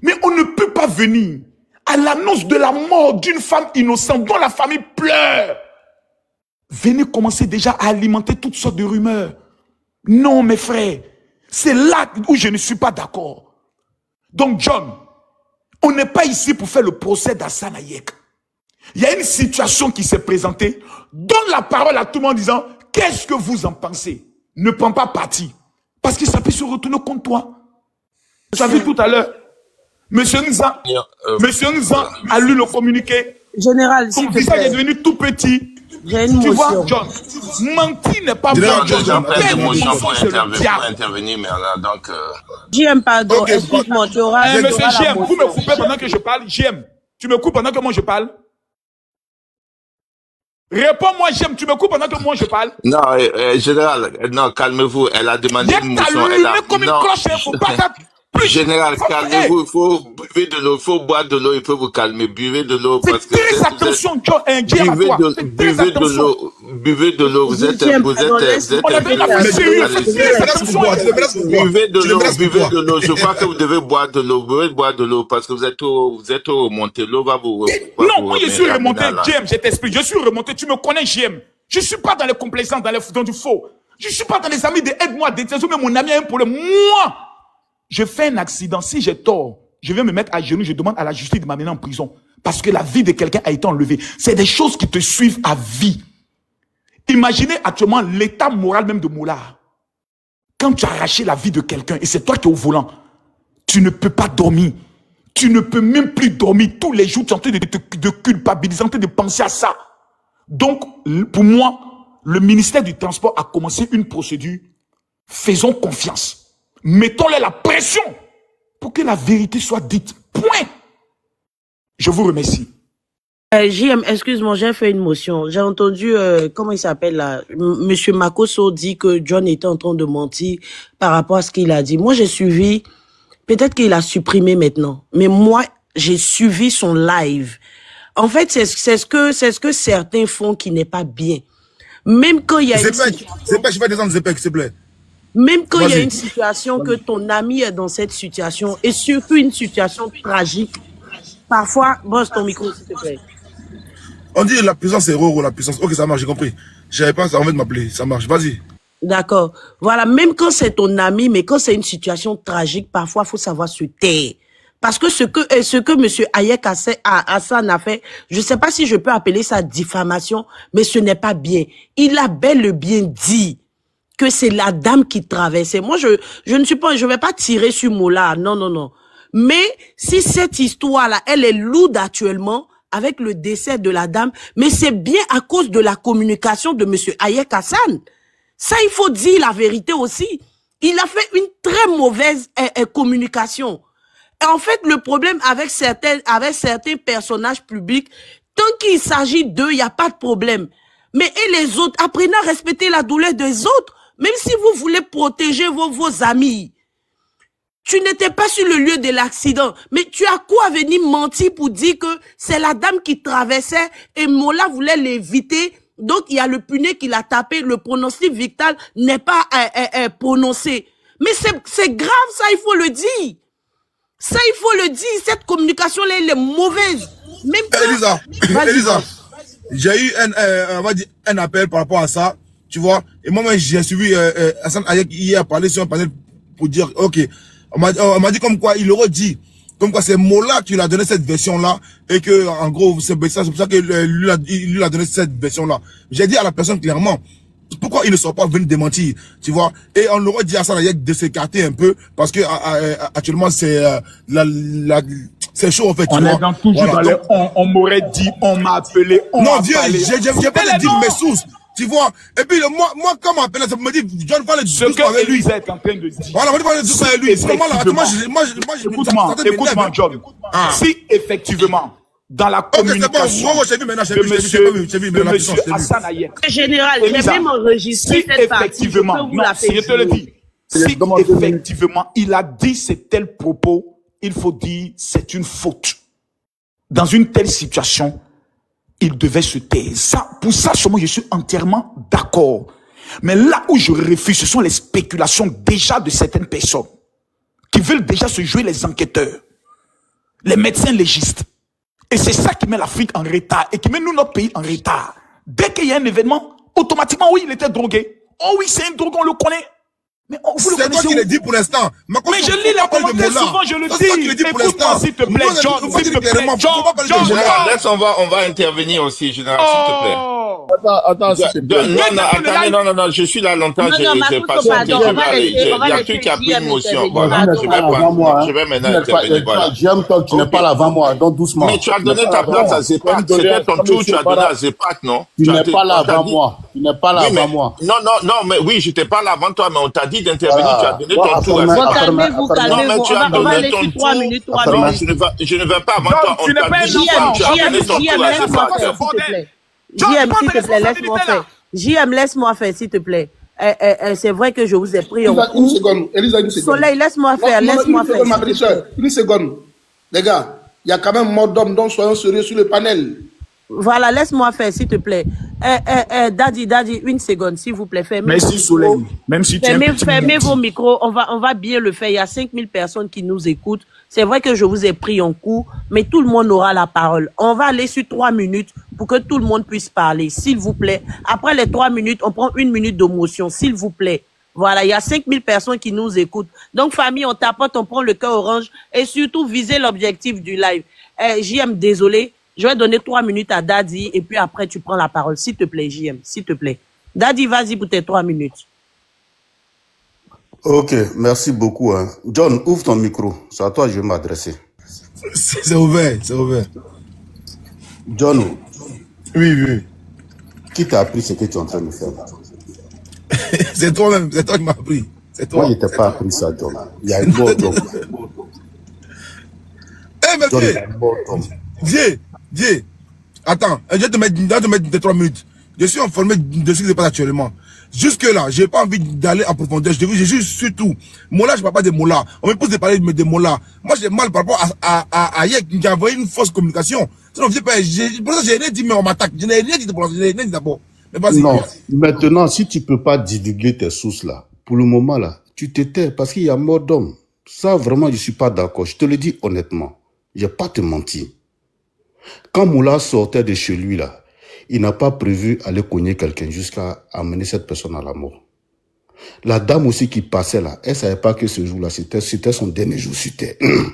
Mais on ne peut pas venir à l'annonce de la mort d'une femme innocente dont la famille pleure. Venez commencer déjà à alimenter toutes sortes de rumeurs. Non, mes frères. C'est là où je ne suis pas d'accord. Donc, John, on n'est pas ici pour faire le procès d'Hassane Hayek. Il y a une situation qui s'est présentée. Donne la parole à tout le monde en disant qu'est-ce que vous en pensez? Ne prends pas parti. Parce que ça peut se retourner contre toi. Vous avez vu tout à l'heure. Monsieur Nzan a lu le communiqué. Général, son visage est devenu tout petit. J'ai une tu motion. vois, John, mentir n'est pas bon. J'en prends des motions pour intervenir, mais là, donc... JM, pardon, excuse-moi, tu auras... Monsieur JM, vous me coupez pendant que je parle. JM, tu me coupes pendant que moi je parle. Réponds-moi, JM, tu me coupes pendant que moi je parle. Non, général, non, calmez-vous. Elle a demandé une motion. Elle a... comme une cloche, il faut pas Général, calmez-vous, il faut buvez de l'eau, il faut boire de l'eau, il faut vous calmer, buvez de l'eau parce que très attention, buvez de l'eau, vous êtes buvez de l'eau, je crois que vous devez boire de l'eau parce que vous êtes remonté, l'eau va vous... Non, moi je suis remonté, JM, je t'explique, je suis remonté, tu me connais JM, je suis pas dans les complaisances, dans du faux, je suis pas dans les amis de aide-moi, détention, mais mon ami a un problème, moi je fais un accident, si j'ai tort, je vais me mettre à genoux, je demande à la justice de m'amener en prison. Parce que la vie de quelqu'un a été enlevée. C'est des choses qui te suivent à vie. Imaginez actuellement l'état moral même de Mola. Quand tu as arraché la vie de quelqu'un et c'est toi qui es au volant, tu ne peux pas dormir. Tu ne peux même plus dormir. Tous les jours, tu es en train de culpabiliser, en train de penser à ça. Donc, pour moi, le ministère du Transport a commencé une procédure. Faisons confiance. Mettons-leur la pression pour que la vérité soit dite. Point. Je vous remercie. JM, excuse-moi, j'ai fait une motion. J'ai entendu, comment il s'appelle là, Monsieur Makosso dit que John était en train de mentir par rapport à ce qu'il a dit. Moi, j'ai suivi, peut-être qu'il a supprimé maintenant, mais moi, j'ai suivi son live. En fait, c'est ce que certains font qui n'est pas bien. Même quand il y a je vais descendre Zepek, s'il te plaît. Même quand il y a une situation que ton ami est dans cette situation, et surtout une situation tragique, parfois, bosse ton micro, s'il te plaît. On dit la puissance est rare, la puissance. Ok, ça marche, j'ai compris. J'avais pas envie de m'appeler, ça marche, vas-y. D'accord. Voilà, même quand c'est ton ami, mais quand c'est une situation tragique, parfois, il faut savoir se taire. Parce que ce que monsieur Hayek Hassane a fait, je sais pas si je peux appeler ça diffamation, mais ce n'est pas bien. Il a bel et bien dit que c'est la dame qui traversait. Moi, je vais pas tirer sur Mola. Non, non, non. Mais si cette histoire-là, elle est lourde actuellement, avec le décès de la dame, mais c'est bien à cause de la communication de monsieur Hayek Hassane. Ça, il faut dire la vérité aussi. Il a fait une très mauvaise communication. Et en fait, le problème avec certains personnages publics, tant qu'il s'agit d'eux, il n'y a pas de problème. Mais et les autres, apprenez à respecter la douleur des autres. Même si vous voulez protéger vos amis. Tu n'étais pas sur le lieu de l'accident. Mais tu as quoi venir mentir pour dire que c'est la dame qui traversait et Mola voulait l'éviter. Donc, il y a le punais qui l'a tapé. Le pronostic vital n'est pas prononcé. Mais c'est grave, ça, il faut le dire. Ça, il faut le dire. Cette communication-là, elle est mauvaise. Même Elisa, j'ai eu on va dire, un appel par rapport à ça, tu vois. Et moi, j'ai suivi Hassan Hayek hier parler sur un panel pour dire, ok, on m'a dit comme quoi, il aurait dit, comme quoi c'est Mola qui lui a donné cette version-là, et que, en gros, c'est pour ça que lui a donné cette version-là. J'ai dit à la personne clairement, pourquoi il ne sont pas venu démentir, tu vois. Et on aurait dit à Hassan Hayek de s'écarter un peu, parce que actuellement, c'est chaud en fait. On est dans toujours dans les on m'aurait dit, on m'a appelé, on m'a parlé. J'ai pas dit mes sources. Tu vois, et puis moi quand on m'appelle, ça me dit, John, parle doucement avec lui. Ce que est en train de dire. Voilà, on va parler doucement avec lui. Écoute-moi, John. Si effectivement, dans la communication de monsieur Hassan Hayek. Général, j'ai même enregistré cette partie. Effectivement, non, je te le dis. Si effectivement, il a dit ces tels propos, il faut dire c'est une faute. Dans une telle situation, il devait se taire. Ça, pour ça, seulement, je suis entièrement d'accord. Mais là où je refuse, ce sont les spéculations déjà de certaines personnes qui veulent déjà se jouer les enquêteurs, les médecins légistes. Et c'est ça qui met l'Afrique en retard et qui met nous, notre pays, en retard. Dès qu'il y a un événement, automatiquement, oui, il était drogué. Oh oui, c'est un drogué, on le connaît. Mais c'est toi qui le dis pour l'instant. Mais je lis les commentaires souvent, je le dis. Écoute-moi, s'il te plaît, John, s'il te plaît, John. Général, laisse, on va intervenir aussi, Général, s'il te plaît. Attends, s'il te plaît. Non, je suis là longtemps, j'ai passé un petit peu. Il y a un truc qui a pris une motion. Voilà, je vais maintenant intervenir. J'aime toi, tu n'es pas là avant moi, donc doucement. Mais tu as donné ta place à Zepat. C'était ton tour, tu as donné à Zepat, non? Tu n'es pas là avant moi. Tu n'es pas là avant moi. Non, mais oui, je n'étais pas là avant toi, mais on t'a dit d'intervenir, tu as donné ton tour. Calmez-vous, on va laisser 3 minutes. Non, je ne vais pas avant toi, on t'a dit tu as donné ton tour à Zepat. JM, s'il te plaît, laisse-moi faire. JM, laisse-moi faire, s'il te plaît. C'est vrai que je vous ai pris en coup. Une seconde, Elisa, une seconde. Soleil, laisse-moi faire, laisse-moi faire. Une seconde. Les gars, il y a quand même mort d'homme, donc soyons sérieux sur le panel. Voilà, laisse-moi faire, s'il te plaît. Daddy, une seconde, s'il vous plaît. Merci, Soleil. Même si tu fermez vos micros, on va bien le faire. Il y a 5000 personnes qui nous écoutent. C'est vrai que je vous ai pris en coup, mais tout le monde aura la parole. On va aller sur 3 minutes pour que tout le monde puisse parler, s'il vous plaît. Après les 3 minutes, on prend 1 minute de motion, s'il vous plaît. Voilà, il y a 5000 personnes qui nous écoutent. Donc, famille, on tapote, on prend le cœur orange et surtout viser l'objectif du live. JM, désolé. Je vais donner 3 minutes à Daddy et puis après, tu prends la parole. S'il te plaît, JM, s'il te plaît. Daddy, vas-y pour tes 3 minutes. Ok, merci beaucoup. Hein. John, ouvre ton micro. C'est à toi que je vais m'adresser. C'est ouvert, c'est ouvert. John. Oui. Qui t'a appris ce que tu es en train de faire? C'est toi-même, c'est toi qui m'as appris. C'est toi. Moi, je ne t'ai pas appris ça, John. Il y a une mort d'homme. Viens. Attends, je vais te mettre 3 minutes. Je suis informé de ce qui se passe actuellement. Jusque là, j'ai pas envie d'aller en profondeur. Je juste surtout. Mola, je parle pas de Mola. On me pose de parler de Mola. Moi, j'ai mal par rapport à Hayek qui a envoyé une fausse communication. Sinon, pour ça, j'ai rien dit, mais on m'attaque. Je n'ai rien dit d'abord. Non, maintenant, si tu peux pas divulguer tes sources là, pour le moment là, tu te tais parce qu'il y a mort d'homme. Ça, vraiment, je suis pas d'accord. Je te le dis honnêtement. Je vais pas te mentir. Quand Moula sortait de chez lui là, il n'a pas prévu aller cogner quelqu'un jusqu'à amener cette personne à la mort. La dame aussi qui passait là, elle ne savait pas que ce jour-là, c'était son dernier jour sur terre. Elle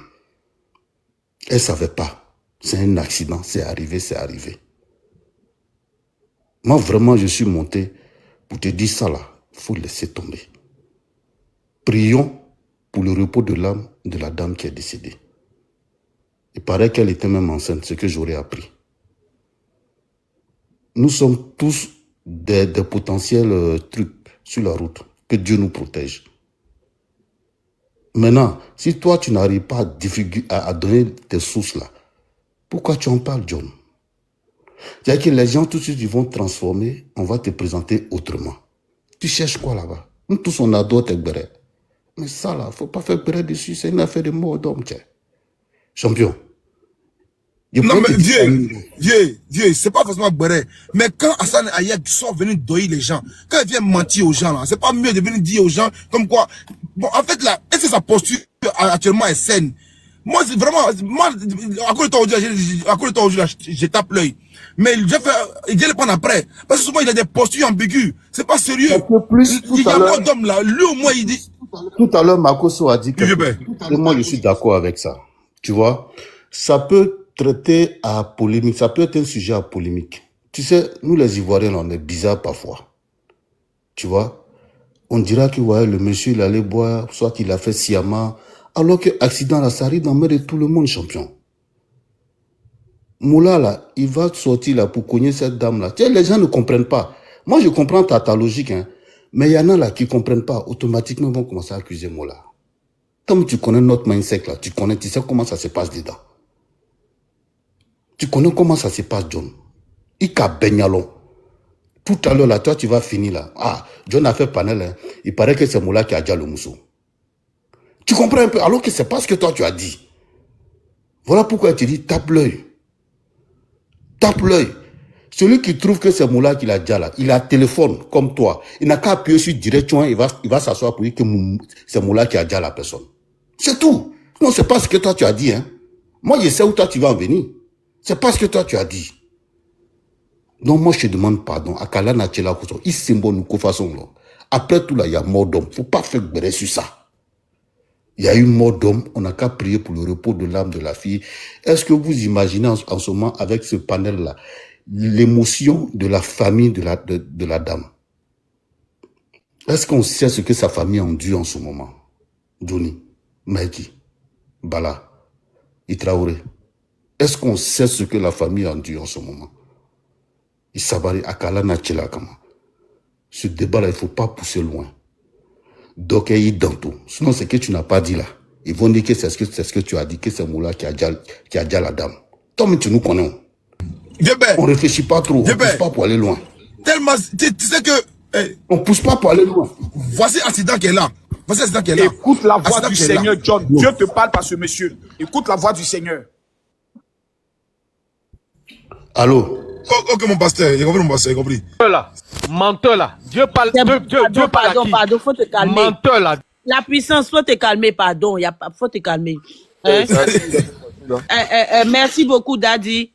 ne savait pas. C'est un accident, c'est arrivé. Moi, vraiment, je suis monté pour te dire ça là. Il faut laisser tomber. Prions pour le repos de l'âme de la dame qui est décédée. Il paraît qu'elle était même enceinte, ce que j'aurais appris. Nous sommes tous des potentiels trucs sur la route. Que Dieu nous protège. Maintenant, si toi, tu n'arrives pas à donner tes sources là, pourquoi tu en parles, John? C'est-à-dire que les gens, tout de suite, ils vont transformer, on va te présenter autrement. Tu cherches quoi là-bas? Nous tous, on adore tes bérets. Mais ça là, il ne faut pas faire béret dessus, c'est une affaire de mort d'homme, tiens. Champion. Non, mais vieux, c'est pas forcément béret. Mais quand Hassan Hayek sort venir doyer les gens, quand il vient mentir aux gens, là, c'est pas mieux de venir dire aux gens comme quoi. Bon, en fait, là, est-ce que sa posture actuellement est saine? Moi, c'est vraiment, moi, à cause de toi aujourd'hui, je tape l'œil. Mais il vient le prendre après. Parce que souvent, il a des postures ambiguës. C'est pas sérieux. Il y a mort d'homme là. Lui, au moins, il dit. Tout à l'heure, Makoso a dit que. Et moi, je suis d'accord avec ça. Tu vois, ça peut traiter à polémique. Ça peut être un sujet à polémique. Tu sais, nous, les Ivoiriens, on est bizarres parfois. Tu vois, on dira que ouais, le monsieur, il allait boire, soit qu'il a fait sciemment. Alors que accident là, ça arrive dans le main de tout le monde, champion. Moula là, il va sortir là pour cogner cette dame là. Tu sais, les gens ne comprennent pas. Moi, je comprends ta logique, hein. Mais il y en a là qui ne comprennent pas. Automatiquement, ils vont commencer à accuser Moula. Comme tu connais notre mindset là, tu sais comment ça se passe dedans. Tu connais comment ça se passe, John. Il a Benyalon. Tout à l'heure là, toi, tu vas finir là. Ah, John a fait panel, hein. Il paraît que c'est Moula qui a déjà le mousseau. Tu comprends un peu, alors que c'est pas ce que toi tu as dit. Voilà pourquoi tu dis tape l'œil. Tape l'œil. Celui qui trouve que c'est Moula qui l'a déjà là, il a téléphone comme toi. Il n'a qu'à appuyer sur direction, il va s'asseoir pour dire que c'est Moula qui a déjà la personne. C'est tout. Non, c'est pas ce que toi tu as dit, hein. Moi, je sais où toi tu vas en venir. C'est pas ce que toi tu as dit. Donc, moi, je te demande pardon. Akala Nachela Kouso, il symbole nous façon là. Après tout là, il y a mort d'homme. Faut pas faire gré sur ça. Il y a eu mort d'homme, on n'a qu'à prier pour le repos de l'âme de la fille. Est-ce que vous imaginez en ce moment, avec ce panel-là, l'émotion de la famille de la dame? Est-ce qu'on sait ce que sa famille a enduré en ce moment? Johnny, Maïki, Bala, Itraoré. Est-ce qu'on sait ce que la famille a enduré en ce moment? Isabari, Akala, Nachela, Kama. Ce débat-là, il ne faut pas pousser loin. Donc, il dans tout. Sinon, c'est que tu n'as pas dit là. Ils vont dire que c'est ce que tu as dit, que c'est Moula qui a déjà la dame. Toi, mais tu nous connais. On ne réfléchit pas trop. On ne pousse pas pour aller loin. Tellement, tu sais que... on ne pousse pas pour aller loin. Voici l'accident qui est là. Voici l'accident qui est là. Écoute la voix du Seigneur, John. Dieu te parle par ce monsieur. Écoute la voix du Seigneur. Allô? Ok, mon pasteur, j'ai compris, mon pasteur, j'ai compris. Menteur là, Dieu parle, Dieu parle à qui? Pardon, faut te calmer. Menteur là. La puissance, faut te calmer, pardon, faut te calmer. Hein? Merci beaucoup, Daddy.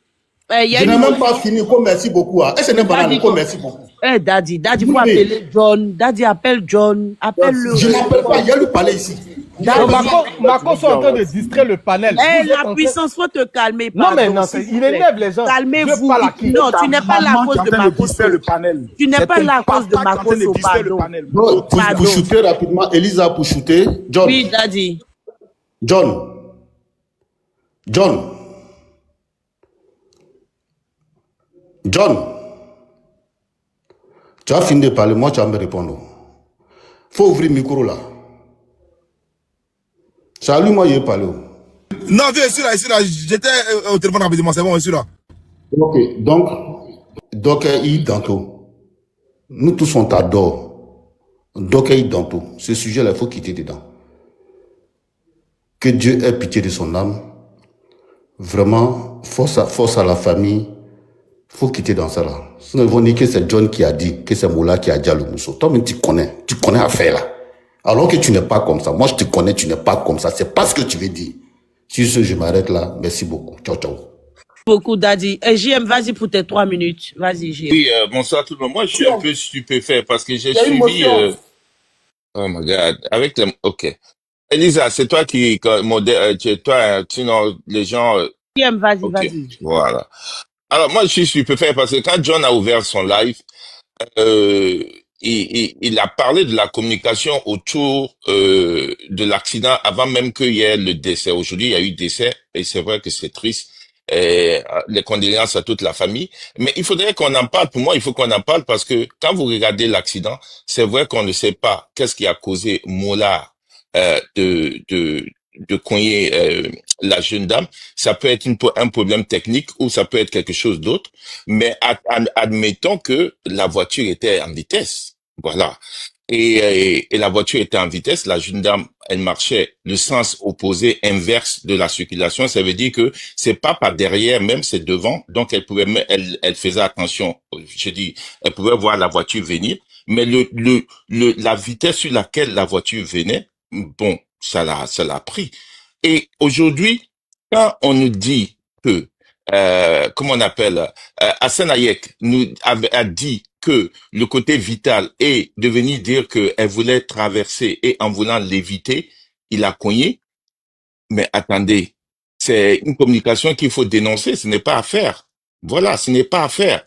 Je n'ai même pas fini, comme merci beaucoup. Est-ce que ce n'est pas là, comme merci beaucoup? Daddy, faut appeler John. Daddy, appelle John. Appelle-le. Je n'appelle pas, il y a lui parler ici. Marco sont en train de distraire le panel. La puissance, faut te calmer. Non, mais non, il énerve les gens. Calmez-vous. Non, tu n'es pas la cause de Marco. Tu n'es pas la cause de Marco, pardon. Pour shooter rapidement, Elisa, pour shooter. John. Oui, Daddy. John. Tu as fini de parler, moi tu vas me répondre. Faut ouvrir le micro là. Salut, moi j'ai parlé. Non, viens ici là, j'étais au téléphone rapidement, c'est bon, ici là. Ok, donc il Danto. Nous tous on t'adore. Donc il Danto. Ce sujet là, il faut quitter dedans. Que Dieu ait pitié de son âme. Vraiment, force à la famille. Faut quitter dans ça là. Sinon ils vont dire que c'est John qui a dit, que c'est Moula qui a dit le mousseau. Toi même tu connais affaire là. Alors que tu n'es pas comme ça. Moi je te connais, tu n'es pas comme ça. C'est pas ce que tu veux dire. Sur ce, je m'arrête là. Merci beaucoup. Ciao, ciao. Beaucoup, Daddy. JM, vas-y pour tes 3 minutes. Vas-y, JM. Oui, bonsoir tout le monde. Moi, je suis un peu stupéfait parce que j'ai suivi... Oh my God. Avec le... OK. Elisa, c'est toi qui modère... sinon, les gens... JM, vas-y, okay. Vas-y. Voilà. Alors, moi, je suis stupéfait parce que quand John a ouvert son live, il a parlé de la communication autour de l'accident avant même qu'il y ait le décès. Aujourd'hui, il y a eu décès et c'est vrai que c'est triste. Et les condoléances à toute la famille. Mais il faudrait qu'on en parle. Pour moi, il faut qu'on en parle parce que quand vous regardez l'accident, c'est vrai qu'on ne sait pas qu'est-ce qui a causé Moula de cogner la jeune dame. Ça peut être un problème technique ou ça peut être quelque chose d'autre. Mais admettons que la voiture était en vitesse. Voilà. Et la voiture était en vitesse. La jeune dame, elle marchait le sens opposé, inverse de la circulation. Ça veut dire que c'est pas par derrière, même c'est devant. Donc elle faisait attention. Je dis, elle pouvait voir la voiture venir. Mais la vitesse sur laquelle la voiture venait, bon, ça l'a pris. Et aujourd'hui, quand on nous dit que comment on appelle, Hassan Hayek a dit que le côté vital est de venir dire qu'elle voulait traverser et en voulant l'éviter, il a cogné. Mais attendez, c'est une communication qu'il faut dénoncer, ce n'est pas à faire. Voilà, ce n'est pas à faire.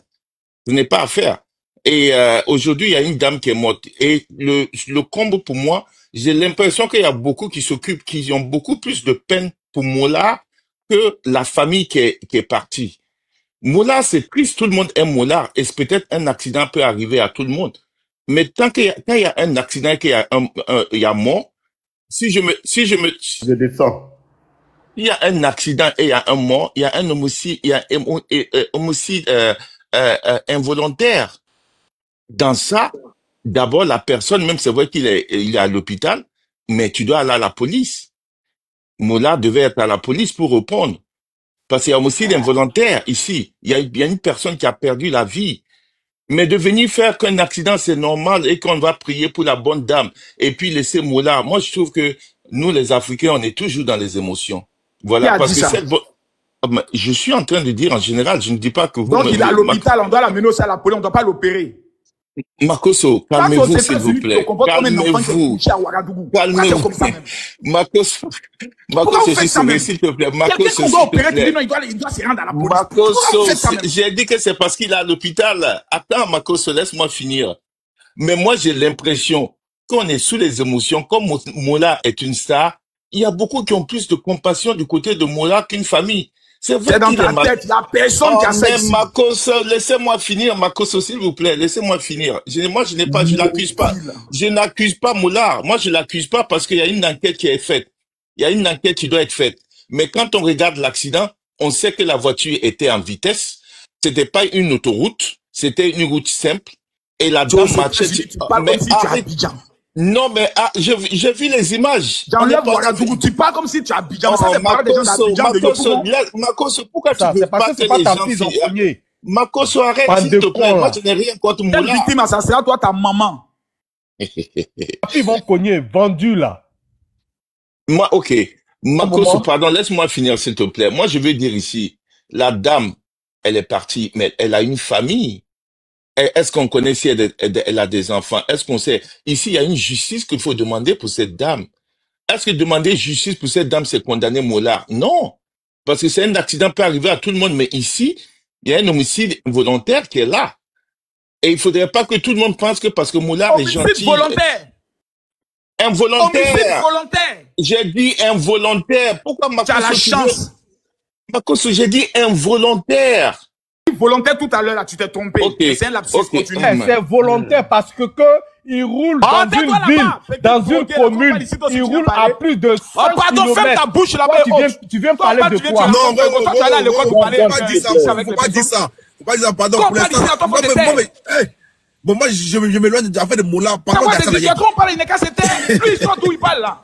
Ce n'est pas à faire. Et aujourd'hui, il y a une dame qui est morte. Et le comble pour moi, j'ai l'impression qu'il y a beaucoup qui s'occupent, qui ont beaucoup plus de peine pour Mola que la famille qui est partie. Mola, c'est triste, tout le monde aime Mola, et peut-être un accident peut arriver à tout le monde. Mais quand il y a un accident, qu'il y a il y a mort, si je descends. il y a un accident et il y a un mort, il y a un homicide, il y a un homicide involontaire. Dans ça, d'abord, la personne, même c'est vrai il est à l'hôpital, mais tu dois aller à la police. Mola devait être à la police pour répondre. Parce qu'il y a aussi l'involontaire ici. Il y a une personne qui a perdu la vie. Mais de venir faire qu'un accident, c'est normal et qu'on va prier pour la bonne dame et puis laisser Mola. Moi, je trouve que nous, les Africains, on est toujours dans les émotions. Voilà. Parce que je suis en train de dire en général, je ne dis pas que vous... Donc, il est à l'hôpital, on doit l'amener aussi à la police, on ne doit pas l'opérer. Makoso, calmez-vous s'il vous plaît. Calmez-vous. Calmez-vous. Makoso, s'il te plaît. Makoso, qu'on doit opérer, tu dis non, il doit se rendre à la police. Makoso, j'ai dit que c'est parce qu'il est à l'hôpital. Attends, Makoso, laisse-moi finir. Mais moi, j'ai l'impression qu'on est sous les émotions. Comme Mola est une star, il y a beaucoup qui ont plus de compassion du côté de Mola qu'une famille. C'est vrai dans ta tête, il n'y a personne qui a ça ici. Makoso, laissez-moi finir, Makoso, s'il vous plaît, laissez-moi finir. Moi, je l'accuse pas. Je n'accuse pas Moula. Moi, je l'accuse pas parce qu'il y a une enquête qui est faite. Il y a une enquête qui doit être faite. Mais quand on regarde l'accident, on sait que la voiture était en vitesse. C'était pas une autoroute. C'était une route simple. Et la dame marchait. Non, mais j'ai vu les images. Tu parles comme si tu as Abidjan. Ça, c'est pas des gens d'Abidjan. Makoso, pourquoi tu veux pas que les gens finissent? Makoso, arrête, s'il te plaît. Moi, je n'ai rien contre Moula. Quelle victime assassinat, toi, ta maman? Ils vont cogner, vendu là. Moi, ok. Makoso, pardon, laisse-moi finir, s'il te plaît. Moi, je veux dire ici, la dame, elle est partie, mais elle a une famille. Est-ce qu'on connaît si elle a des enfants? Est-ce qu'on sait? Ici, il y a une justice qu'il faut demander pour cette dame. Est-ce que demander justice pour cette dame, c'est condamner Mola? Non. Parce que c'est un accident peut arriver à tout le monde. Mais ici, il y a un homicide volontaire qui est là. Et il faudrait pas que tout le monde pense que parce que Mola est gentil. Homicide volontaire. Involontaire. Homicide volontaire. J'ai dit involontaire. Pourquoi Makoso? Tu as la chance. Makoso, j'ai dit involontaire. Volontaire tout à l'heure, là, tu t'es trompé. Okay. C'est un lapsus continu. C'est volontaire parce que il roule dans une ville, dans une commune, il roule à plus de 100 pardon, ferme ta bouche là-bas. Tu viens parler de quoi? Non, faut pas dire ça. Faut pas dire ça. Faut pas dire ça, pardon. Bon, moi, je m'éloigne de de Moula. Par contre, il y a trop parlé, il n'est qu'à se taire. Lui, il sort d'où il parle là.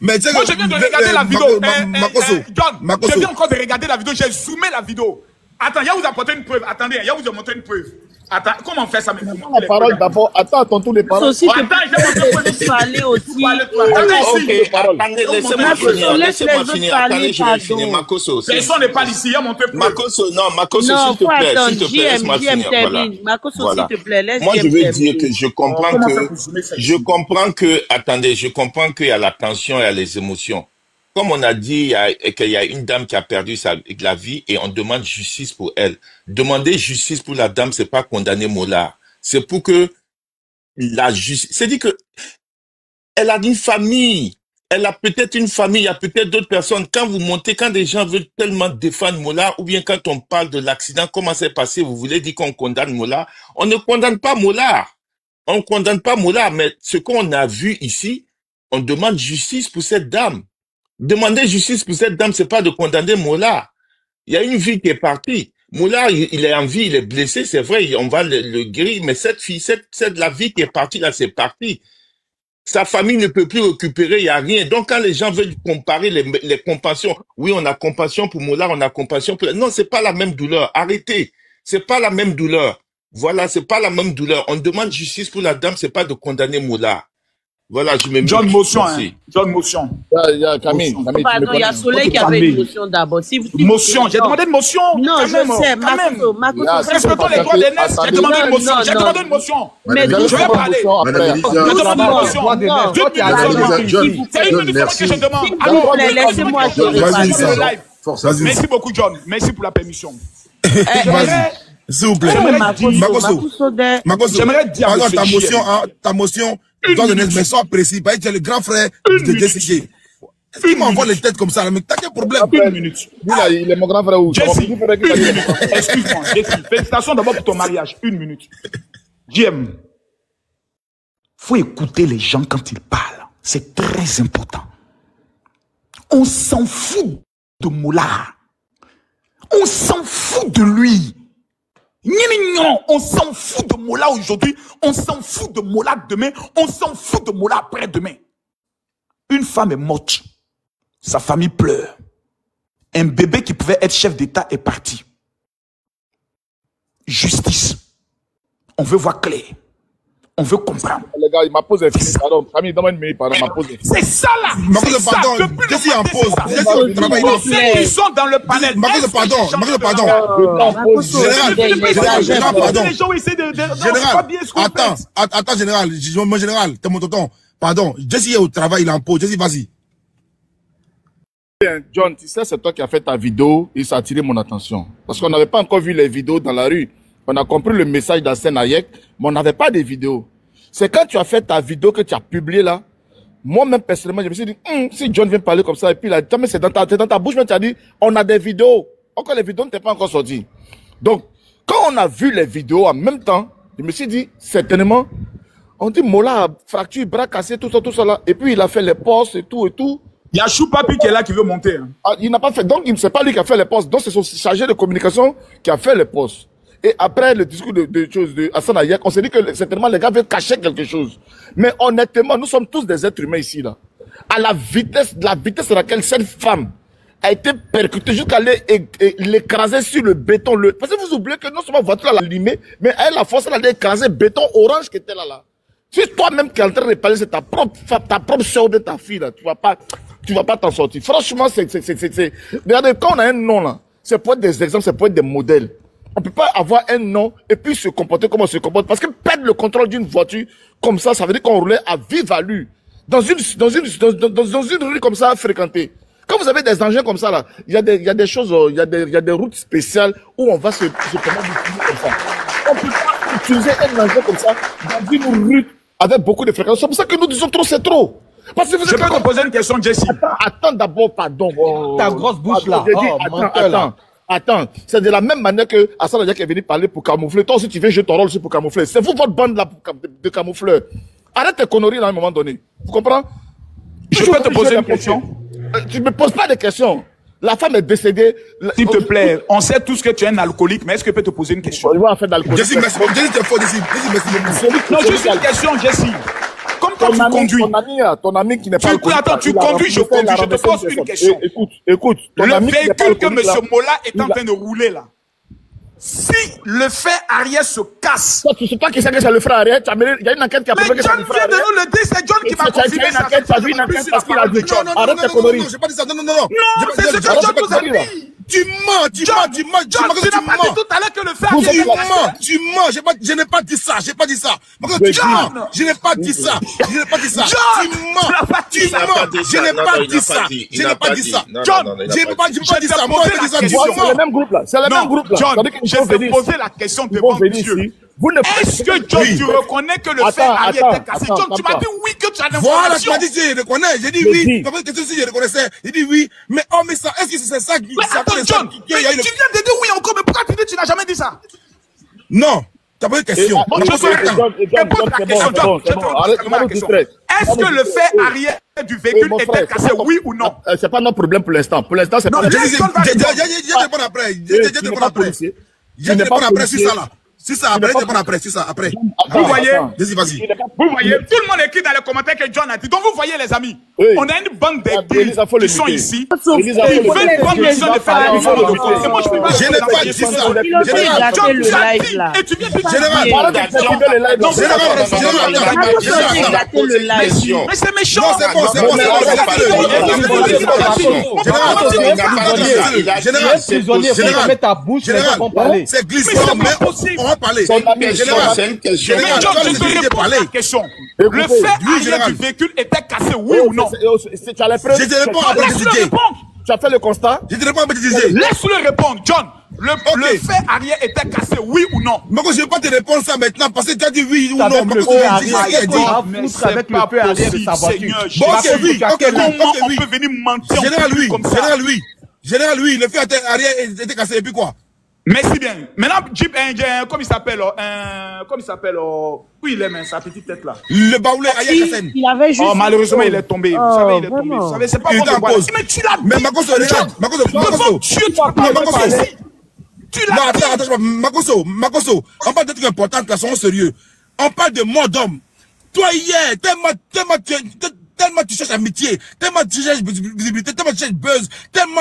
Mais moi, je viens de regarder la vidéo. John, je viens encore de regarder la vidéo. J'ai zoomé la vidéo. Attends, il y a vous apporté une preuve. Attendez, il y a vous montré une preuve. Attends, comment on fait ça maintenant? La parole d'abord. Attends, tonton, les paroles. Aussi, tu parler aussi. Attendez, laissez-moi finir. Laissez-moi finir. Attendez, je vais finir. Makoso. Personne n'est pas ici. Il y a montré preuve. Makoso, non, Makoso, s'il te plaît. S'il te plaît, laisse-moi finir. Voilà. Makoso, s'il te plaît, laisse-moi. Moi, je veux dire que je comprends qu'il y a la tension et les émotions. Comme on a dit qu'il y a une dame qui a perdu la vie et on demande justice pour elle. Demander justice pour la dame, c'est pas condamner Mola. C'est pour que la justice, c'est-à-dire que elle a une famille. Elle a peut-être une famille, il y a peut-être d'autres personnes. Quand vous montez, quand des gens veulent tellement défendre Mola, ou bien quand on parle de l'accident, comment c'est passé, vous voulez dire qu'on condamne Mola. On ne condamne pas Mola. On ne condamne pas Mola, mais ce qu'on a vu ici, on demande justice pour cette dame. Demander justice pour cette dame, c'est pas de condamner Mola. Il y a une vie qui est partie. Mola, il est en vie, il est blessé, c'est vrai, on va le guérir, mais cette fille, la vie qui est partie là, c'est parti. Sa famille ne peut plus récupérer, il n'y a rien. Donc, quand les gens veulent comparer les compassions, oui, on a compassion pour Mola, on a compassion pour... Non, c'est pas la même douleur. Arrêtez. C'est pas la même douleur. Voilà, c'est pas la même douleur. On demande justice pour la dame, c'est pas de condamner Mola. Voilà, je me John, motion. Merci. John, motion. Il y a Camille. Pardon, il y a Soleil qui avait une motion d'abord. Si Motion, j'ai demandé une motion. Non, je sais, Makoso. Respectons les droits des NES, j'ai demandé une motion. J'ai demandé une motion. Mais je vais parler. Je demande une motion. C'est une minute que je demande. S'il vous plaît, laissez-moi gérer. Merci beaucoup, John. Merci pour la permission. S'il vous plaît. Makoso, j'aimerais dire ta motion, doit donner, mais sois précis. Parce que tu es le grand frère de DCG. Il m'envoie les têtes comme ça, mais t'as quel problème? Une minute. Il est mon grand frère où? Jesse, une minute. Excuse-moi, Jesse. Félicitations d'abord pour ton mariage. Une minute. JM, faut écouter les gens quand ils parlent. C'est très important. On s'en fout de Moula. On s'en fout de lui. On s'en fout de Moula aujourd'hui. On s'en fout de Moula demain. On s'en fout de Moula après-demain. Une femme est morte. Sa famille pleure. Un bébé qui pouvait être chef d'État est parti. Justice. On veut voir clair. On veut comprendre. Les gars, ma pause est finie. Pardon, Camille, donne-moi une minute, pardon, ma pause est finie. C'est ça là. Makoso, pardon. Jesse en pause. Ils sont dans le panel. Makoso, pardon. Général, pardon. Les gens essaient de Général, attends, général. Mon général, t'es mon tonton. Pardon. Jesse est au travail, il est en pause. Jesse, vas-y. John, tu sais, c'est toi qui as fait ta vidéo et ça a attiré mon attention. Parce qu'on n'avait pas encore vu les vidéos dans la rue. On a compris le message d'Assane Hayek, mais on n'avait pas de vidéos. C'est quand tu as fait ta vidéo que tu as publiée là, moi-même personnellement, je me suis dit, si John vient parler comme ça, et puis là, c'est dans ta bouche, mais tu as dit, on a des vidéos. Encore les vidéos n'étaient pas encore sorties. Donc, quand on a vu les vidéos en même temps, je me suis dit, certainement, on dit, Mola a fracturé, bras cassé, tout ça là. Et puis il a fait les postes et tout et tout. Il y a Choupapi qui est là qui veut monter. Hein. Ah, il n'a pas fait. Donc, c'est pas lui qui a fait les postes. Donc, c'est son chargé de communication qui a fait les postes. Et après le discours de Assane Hayek, on s'est dit que certainement les gars veulent cacher quelque chose. Mais honnêtement, nous sommes tous des êtres humains ici, là. À la vitesse à laquelle cette femme a été percutée jusqu'à l'écraser sur le béton. Parce que vous oubliez que non seulement la voiture l'a allumée, mais elle, la force, elle a écrasé le béton orange qui était là. Si toi-même qui es en train de parler, c'est ta propre soeur de ta fille, là, tu vas pas t'en sortir. Franchement, regardez, quand on a un nom, là, c'est pour être des exemples, c'est pour être des modèles. On peut pas avoir un nom et puis se comporter comme on se comporte. Parce que perdre le contrôle d'une voiture comme ça veut dire qu'on roulait à vive allure. Dans une rue comme ça fréquentée. Quand vous avez des engins comme ça, là, il y a des choses, il y a des routes spéciales où on va se commander comme ça. On peut pas utiliser un engin comme ça dans une rue avec beaucoup de fréquences. C'est pour ça que nous disons trop, c'est trop. Parce que je peux te poser une question, Jesse. Attends d'abord, pardon. Ta grosse bouche là. Attends, c'est de la même manière que Assane Hayek est venu parler pour camoufler. Toi aussi, tu veux jouer ton rôle aussi pour camoufler. C'est vous, votre bande là, de camoufleurs. Arrête tes conneries là, à un moment donné. Vous comprenez? Je peux te poser une question? Tu me poses pas de questions. La femme est décédée. S'il te plaît, on sait tous que tu es un alcoolique, mais est-ce que je peux te poser une question? Jesse, merci. Non, juste une question, Jesse. Comme quand tu conduis. Ton ami qui n'est pas alcoolique. Attends, tu conduis, je conduis. Je te pose une question. Écoute. Le véhicule que M. Mola est en train de rouler là, si le fer arrière se casse. Toi, tu sais pas qui c'est que c'est le fer arrière. Il y a une enquête qui a prouvé que c'est le fer arrière. Mais John vient de nous le dire, c'est John qui m'a confirmé ça. Tu as vu une enquête parce qu'il a dit John. Arrête tes conneries. Non, j'ai pas dit ça. Non. Non, c'est ce que John nous a dit. Tu mens. Tu n'as pas dit tout à l'heure que le fer arrière. Tu mens. Je n'ai pas dit ça. J'ai pas dit ça. John, je n'ai pas dit ça. Tu mens. Je n'ai pas dit ça. John, je n'ai pas dit ça. Moi, je dis ça. C'est le même groupe là. John, je vais poser la question devant monsieur. Est-ce que John, tu reconnais que le fer arrière était cassé? John, tu m'as dit oui que tu as l'information. Voilà, tu m'as dit je reconnais. J'ai dit oui. Comme question si je reconnaissais. J'ai dit oui. Mais oh, mais ça, est-ce que c'est ça qui... Mais attends, John, tu viens de dire oui encore, mais pourquoi tu dis que tu n'as jamais dit ça? Non. T'as pas une question. Je pose la question. Est-ce que le fer arrière du véhicule était cassé, oui ou non? C'est pas notre problème pour l'instant. Pour l'instant, c'est pas... Je te réponds après. Je te réponds après sur ça là. C'est ça, après, je prends après, c'est ça, après. Vous voyez, vas-y, vas-y. Vous voyez, tout le monde écrit dans les commentaires que John a dit. Donc vous voyez les amis, on a une bande d'églises qui sont ici. Ils veulent prendre une décision de faire la réforme de côté. Moi je peux pas. Je n'ai pas dit ça. Général, le live là. Et tu viens de mais c'est méchant. Non, c'est bon, c'est bon, c'est glissant, mais on va parler. Question. Le fait arrière du véhicule était cassé, oui ou non? Tu as les preuves. Je te réponds à bêtiser. Tu as fait le constat. Je te réponds à bêtiser. Laisse-le répondre, John. Le fait arrière était cassé, oui ou non? Mais je ne vais pas te répondre ça maintenant parce que tu as dit oui ou non. Avec le fait arrière de sa voiture. Bon, ok, oui. Comment on peut venir mentir comme ça? Général, oui, le fait arrière était cassé et puis quoi? Merci bien. Maintenant, Jeep, comme il s'appelle, où il est, mais sa petite tête là. Le baoulé Aya Kassem. Il avait juste. Oh, malheureusement, il est tombé. Vous savez, il est tombé. Vous savez, c'est pas bon de voir. Mais tu l'as dit. Mais Makoso, regarde. Makoso. Tu l'as dit. Non, attends, Makoso. On parle de trucs importants, là, soyons sérieux. On parle de mort d'homme. Toi, hier, tellement tu cherches amitié, tellement tu cherches visibilité, tellement tu cherches buzz, tellement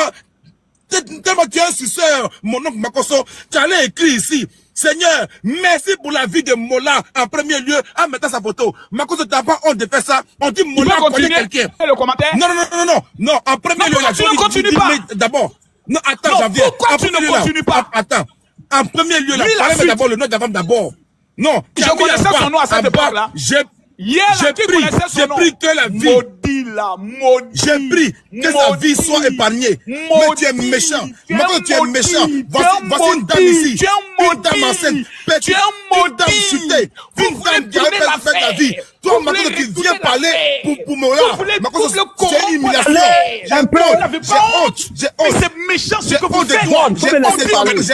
tu es un suceur, mon oncle Makoso, tu allais écrire ici. Seigneur, merci pour la vie de Mola en premier lieu en mettant sa photo. Makoso, tu n'as pas honte de faire ça. On dit Mola connaît quelqu'un. Le commentaire? Non, en premier lieu. Tu ne continues pas. D'abord. Non, attends, j'en pourquoi tu ne continues pas? Attends. En premier lieu, là, parlez d'abord le nom de la femme d'abord. Non. Je connaissais son nom à cette époque-là. J'ai pris que la vie. J'ai pris que sa vie soit épargnée. Mais tu es méchant. Maintenant, tu es méchant. Voici une dame ici. Une dame enceinte. Une dame chutée. Une dame qui a fait ta vie. Toi, maintenant, tu viens parler pour Mola. C'est une humiliation. J'ai honte. J'ai honte. C'est méchant ce que vous faites.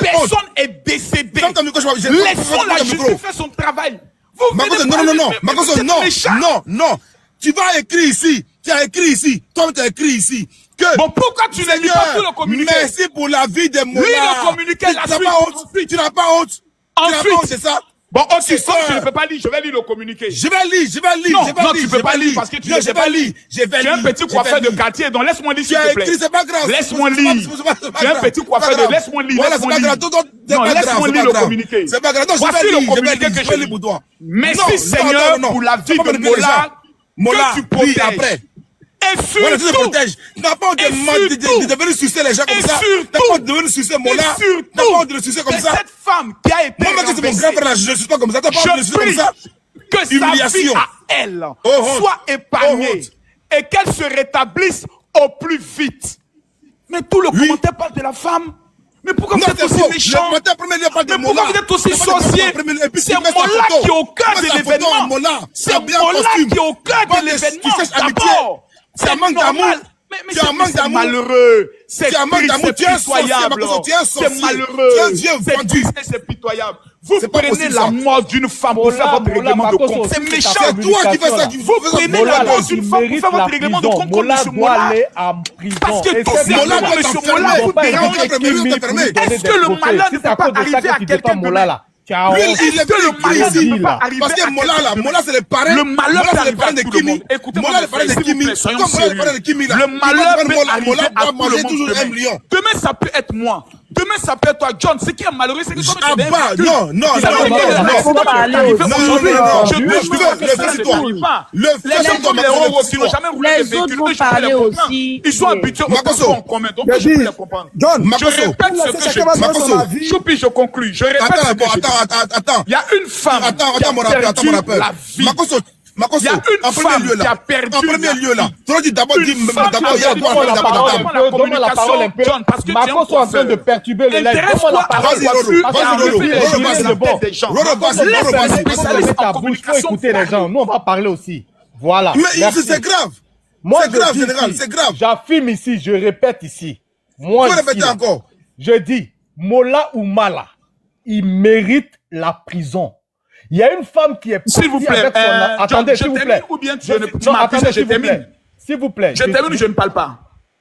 Personne est décédé. Laissons la justice faire son travail. Makoso, non. Tu vas écrire ici. Tu as écrit ici. Toi, tu as écrit ici. Bon, pourquoi tu ne lis pas tout le communiqué? Merci pour la vie de Mola. Lis le communiqué, tu n'as pas honte. Ensuite, c'est ça? Bon, ok, comme tu ne peux pas lire, je vais lire le communiqué. Je vais lire. Non, tu ne peux pas lire parce que tu ne sais pas lire. Tu es un petit coiffeur de quartier, donc laisse-moi lire, s'il te plaît. C'est pas grave. Laisse-moi lire. Tu es un petit coiffeur de... Laisse-moi lire. Non, laisse-moi lire le communiqué. C'est pas grave. Voici le communiqué que je lis. Merci Seigneur pour la vie de Mola que tu protèges. Et surtout, tu n'as pas de venir sucer les gens comme ça. Tu n'as pas de venir sucer Mola. Tu n'as pas de venir sucer comme ça. Cette femme qui a été moi, c'est mon grand frère, je ne suis pas comme ça. Tu n'as pas de venir sucer comme ça. Que sa vie à elle soit épargnée et qu'elle se rétablisse au plus vite. Mais tout le commentaire parle de la femme. Mais pourquoi vous êtes aussi méchant? Mais pourquoi vous êtes aussi sorcier? C'est Mola qui est au cœur de l'événement. C'est Mola qui est au cœur de l'événement. D'abord, c'est normal. Mais c'est malheureux. C'est pitoyable. C'est malheureux. C'est triste et c'est pitoyable. Vous prenez la mort d'une femme pour faire votre règlement de compte. C'est méchant. C'est toi qui fais ça. Vous prenez la mort d'une femme pour faire votre règlement de compte contre M. Mola. Parce que tout simplement, M. Mola vous dérange. Est-ce que le malheur ne peut pas arriver à quelqu'un de là? Lui, il est venu ici. Parce que Mola, c'est le parrain. Le malheur peut arriver à tout le monde. Écoutez-moi, le malheur peut arriver à tout le monde. Demain, ça peut être moi. Demain, ça peut être toi, John. Ce qui est malheureux, c'est que toi, tu es non. Les autres vont parler aussi. Ils sont habitués au transport en commun. Donc, je peux les comprendre. Je répète ce que je dis. Choupi, je conclus. Je répète ce que je dis. Attends. Il y a une femme qui a perdu la vie. Makoso, il y a une femme qui a perdu en premier lieu là. Tu dois dire d'abord, il y a la parole un peu. Makoso est en train de perturber le live. Vas-y, ta bouche, faut écouter les gens. Nous, on va parler aussi. Voilà. Mais c'est grave. Moi, c'est grave, général, c'est grave. J'affirme ici, je répète ici. Moi, je dis, Mola ou Mala, il mérite la prison. Il y a une femme qui est s'il vous plaît, attendez, s'il vous plaît. Ou bien tu m'accuses, je termine. S'il vous plaît. Je termine ou je ne parle pas?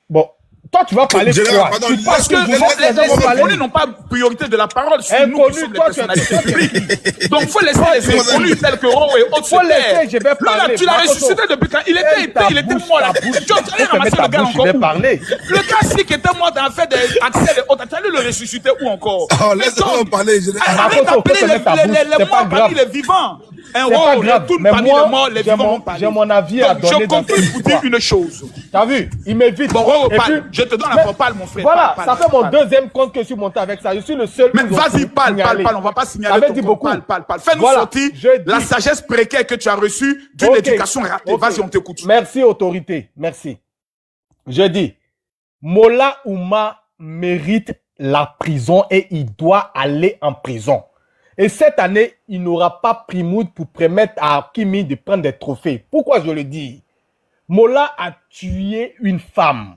Bon, Toi, tu vas parler de quoi? Parce que les inconnus n'ont pas priorité de la parole sur nous qui sommes des personnalités publiques. Donc, il faut laisser les inconnus tels que Roro et autres se taire. Je vais parler. Tu l'as ressuscité depuis quand il était mort là. Tu as ramassé le gars encore où? Le gars si qui était mort dans l'affaire des accès et autres, tu allais le ressusciter où encore? Oh, laisse-moi parler. Arrête d'appeler les morts parmi les vivants. C'est pas grave, mais moi, j'ai mon avis à donner. Je conclue pour dire une chose. T'as vu? Il m'évite. Bon, je te donne la parole, mon frère. Voilà, ça fait mon deuxième compte que je suis monté avec ça. Je suis le seul. Mais vas-y, parle, on va pas signaler. Parle. Fais-nous sortir la sagesse précaire que tu as reçue d'une éducation ratée. Vas-y, on t'écoute. Merci, autorité. Merci. Je dis, Mola Ouma mérite la prison et il doit aller en prison. Et cette année, il n'aura pas pris mood pour permettre à Hakimi de prendre des trophées. Pourquoi je le dis? Mola a tué une femme.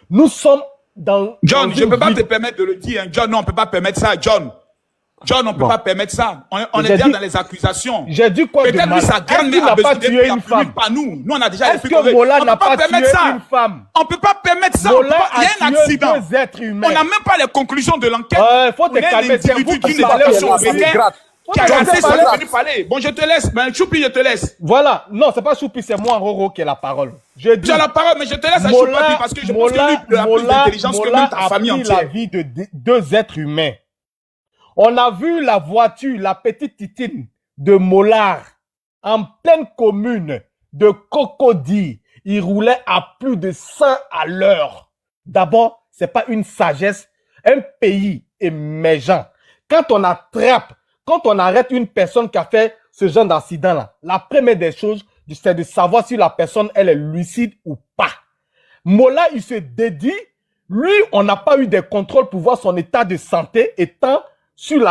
Nous sommes dans... John, je ne peux pas te permettre de le dire. Hein. John, non, on ne peut pas permettre ça. John, on ne peut pas permettre ça. On est déjà dans les accusations. J'ai dit quoi de mal? Peut-être lui, sa grand-mère a besoin d'être plus, pas nous. Nous, on a déjà... Est-ce que Mola n'a pas tué une femme? On ne peut pas permettre ça. Mola il y a un accident. Deux êtres humains. On n'a même pas les conclusions de l'enquête. Il faut te calmer. C'est vous qui parlez. Qui a raté ça, venu parler. Bon, je te laisse. Ben, Choupi, je te laisse. Voilà. Non, c'est pas Choupi, c'est moi, Roro, qui a la parole. Tu as la parole, mais je te laisse à Choupi parce que je pense que lui a plus d'intelligence que même ta famille entière. La vie de deux êtres humains. On a vu la voiture, la petite titine de Molar en pleine commune de Cocody. Il roulait à plus de 100 à l'heure. D'abord, c'est pas une sagesse. Un pays émergent. Quand on attrape, quand on arrête une personne qui a fait ce genre d'accident-là, la première des choses, c'est de savoir si la personne, elle est lucide ou pas. Mola, il se dédie. Lui, on n'a pas eu de contrôle pour voir son état de santé étant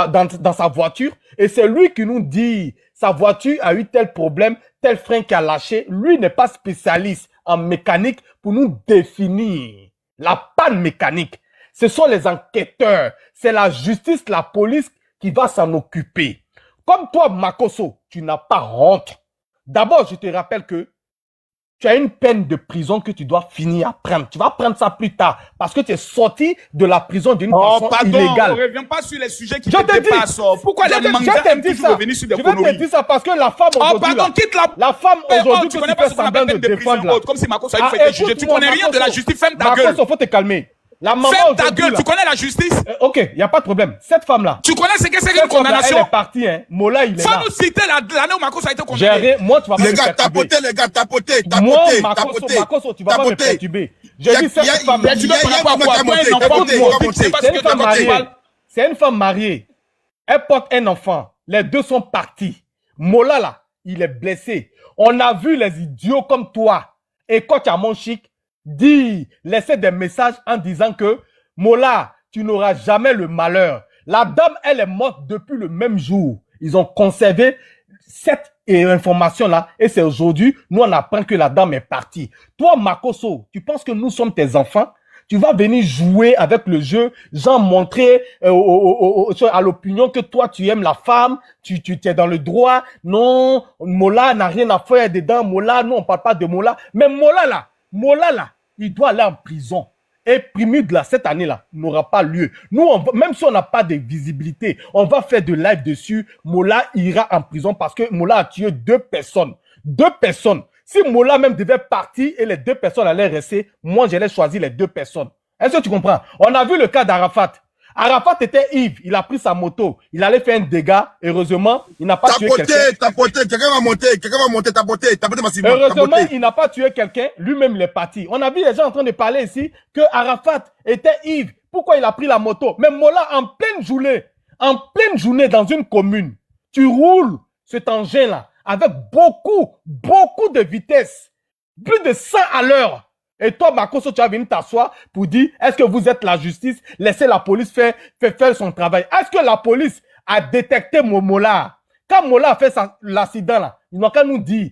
dans sa voiture. Et c'est lui qui nous dit, sa voiture a eu tel problème, tel frein qui a lâché. Lui n'est pas spécialiste en mécanique pour nous définir la panne mécanique. Ce sont les enquêteurs. C'est la justice, la police qui va s'en occuper. Comme toi, Makosso, tu n'as pas honte. D'abord, je te rappelle que tu as une peine de prison que tu dois finir à prendre. Tu vas prendre ça plus tard parce que tu es sorti de la prison d'une façon illégale. On ne revient pas sur les sujets qui te dépassent. Pourquoi les mangas aiment toujours revenir sur des conneries? Je vais te dire ça parce que la femme aujourd'hui... La femme aujourd'hui que tu fais semblant de défendre là... Comme si Makosso a fait jugé. Tu connais rien de la justice, ferme ta gueule. Makosso, faut te calmer. La maman ferme ta gueule, tu connais la justice? Ok, il n'y a pas de problème. Cette femme-là. Tu connais ce que c'est qu'une condamnation? Elle est partie, hein. Mola, il est là. Faut nous citer l'année où Makosso a été condamné. Moi, tu vas pas me perturber. Les gars, tapoter. Moi, Makosso, tu vas pas me perturber. J'ai dit cette femme. C'est une femme mariée. Elle porte un enfant. Les deux sont partis. Mola, là, il est blessé. On a vu les idiots comme toi et Coach Amon Chic laisser des messages en disant que Mola, tu n'auras jamais le malheur. La dame, elle est morte depuis le même jour. Ils ont conservé cette information-là et c'est aujourd'hui, nous on apprend que la dame est partie. Toi, Makosso, tu penses que nous sommes tes enfants? Tu vas venir jouer avec le jeu, genre montrer à l'opinion que toi tu aimes la femme, tu es dans le droit. Non, Mola n'a rien à faire dedans. Mola, nous on parle pas de Mola. Mais Mola là, il doit aller en prison. Et Primud, là, cette année-là, n'aura pas lieu. Nous, même si on n'a pas de visibilité, on va faire de live dessus. Mola ira en prison parce que Mola a tué 2 personnes. 2 personnes. Si Mola même devait partir et les 2 personnes allaient rester, moi, j'allais choisir les 2 personnes. Est-ce que tu comprends? On a vu le cas d'Arafat. Arafat était ivre, il a pris sa moto, il allait faire un dégât. Heureusement, il n'a pas tué quelqu'un. Quelqu'un va monter, tapoter massivement. Heureusement, il n'a pas tué quelqu'un, lui-même il est parti. On a vu les gens en train de parler ici que Arafat était ivre. Pourquoi il a pris la moto? Mais Mola, en pleine journée dans une commune, tu roules cet engin-là avec beaucoup de vitesse, plus de 100 à l'heure. Et toi, Makosso, tu vas venir t'asseoir pour dire, est-ce que vous êtes la justice? Laissez la police faire son travail. Est-ce que la police a détecté Mola? Quand Mola a fait l'accident là, ils n'ont qu'à nous dire.